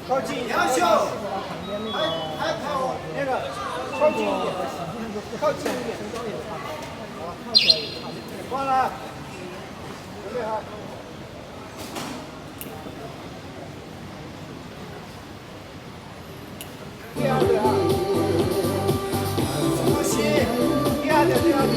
靠近，杨秀，还跑那个，靠近一点，靠近一点，挂了，准备好。第二个啊，重新，第二个，第二个。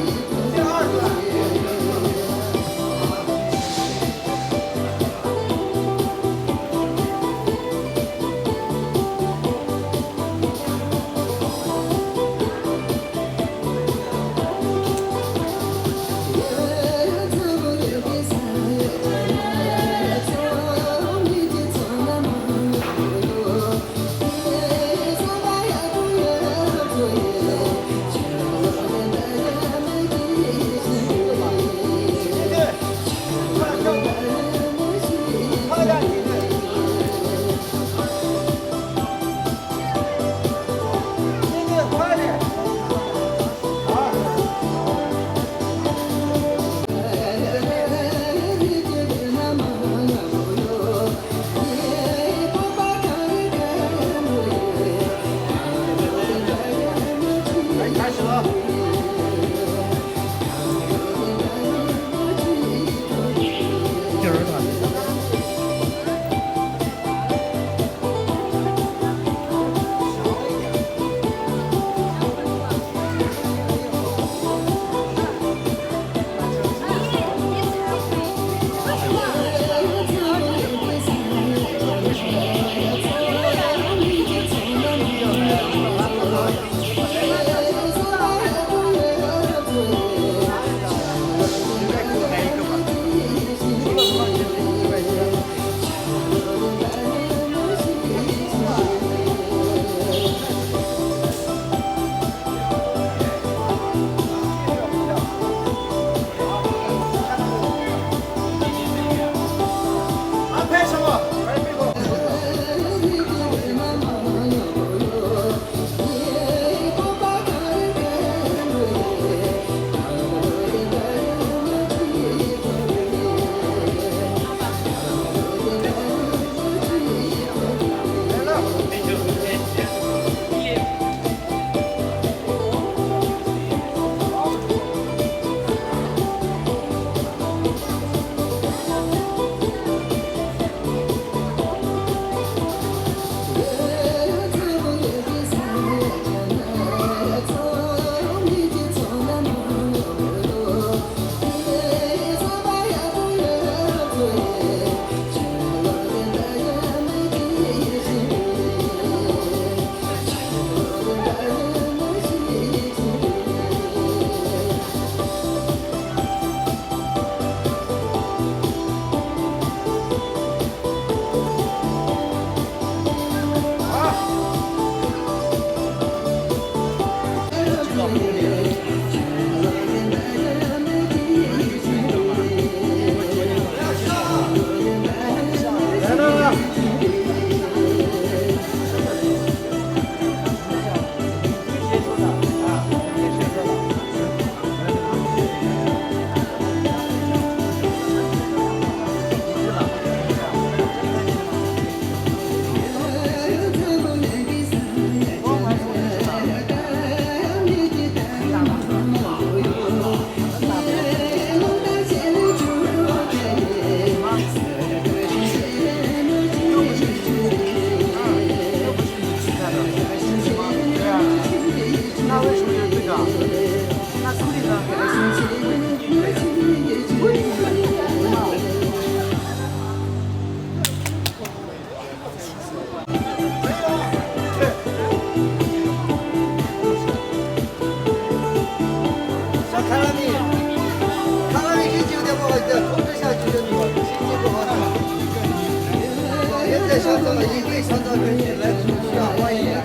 到了一对创造人群来主持啊，欢迎来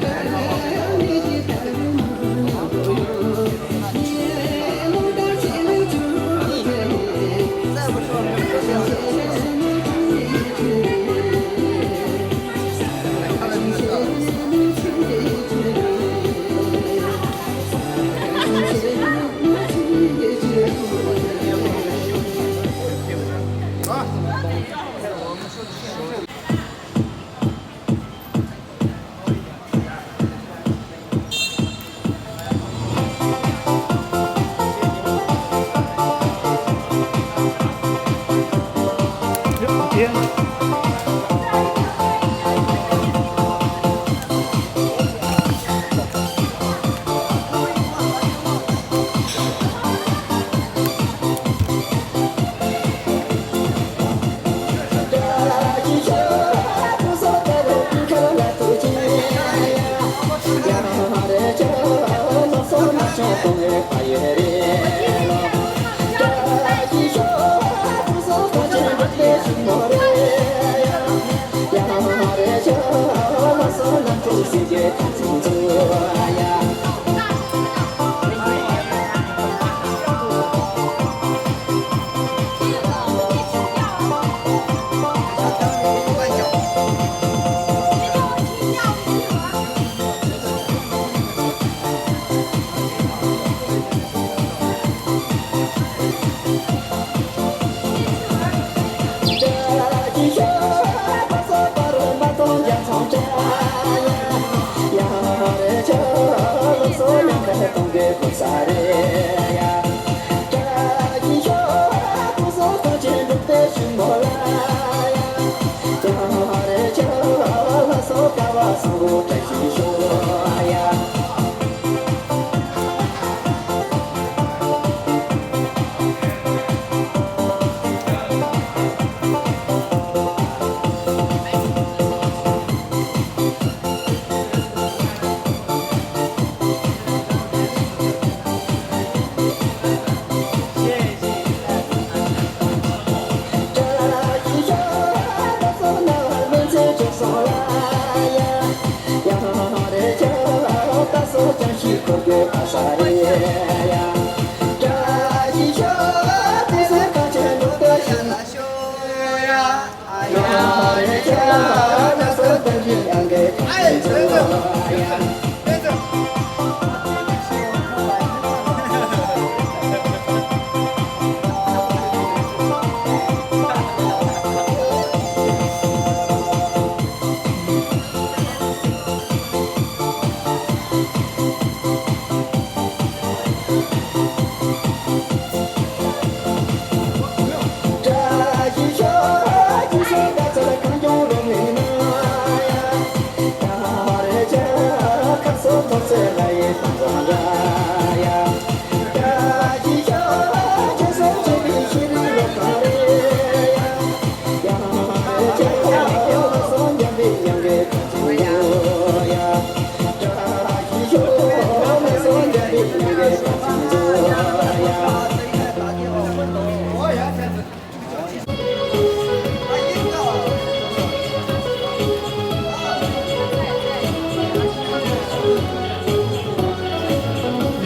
再不说没有这样看了就知道了。天。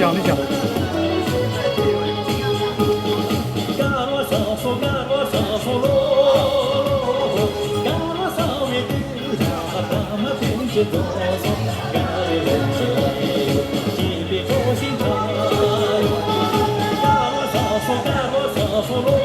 讲一讲。Solo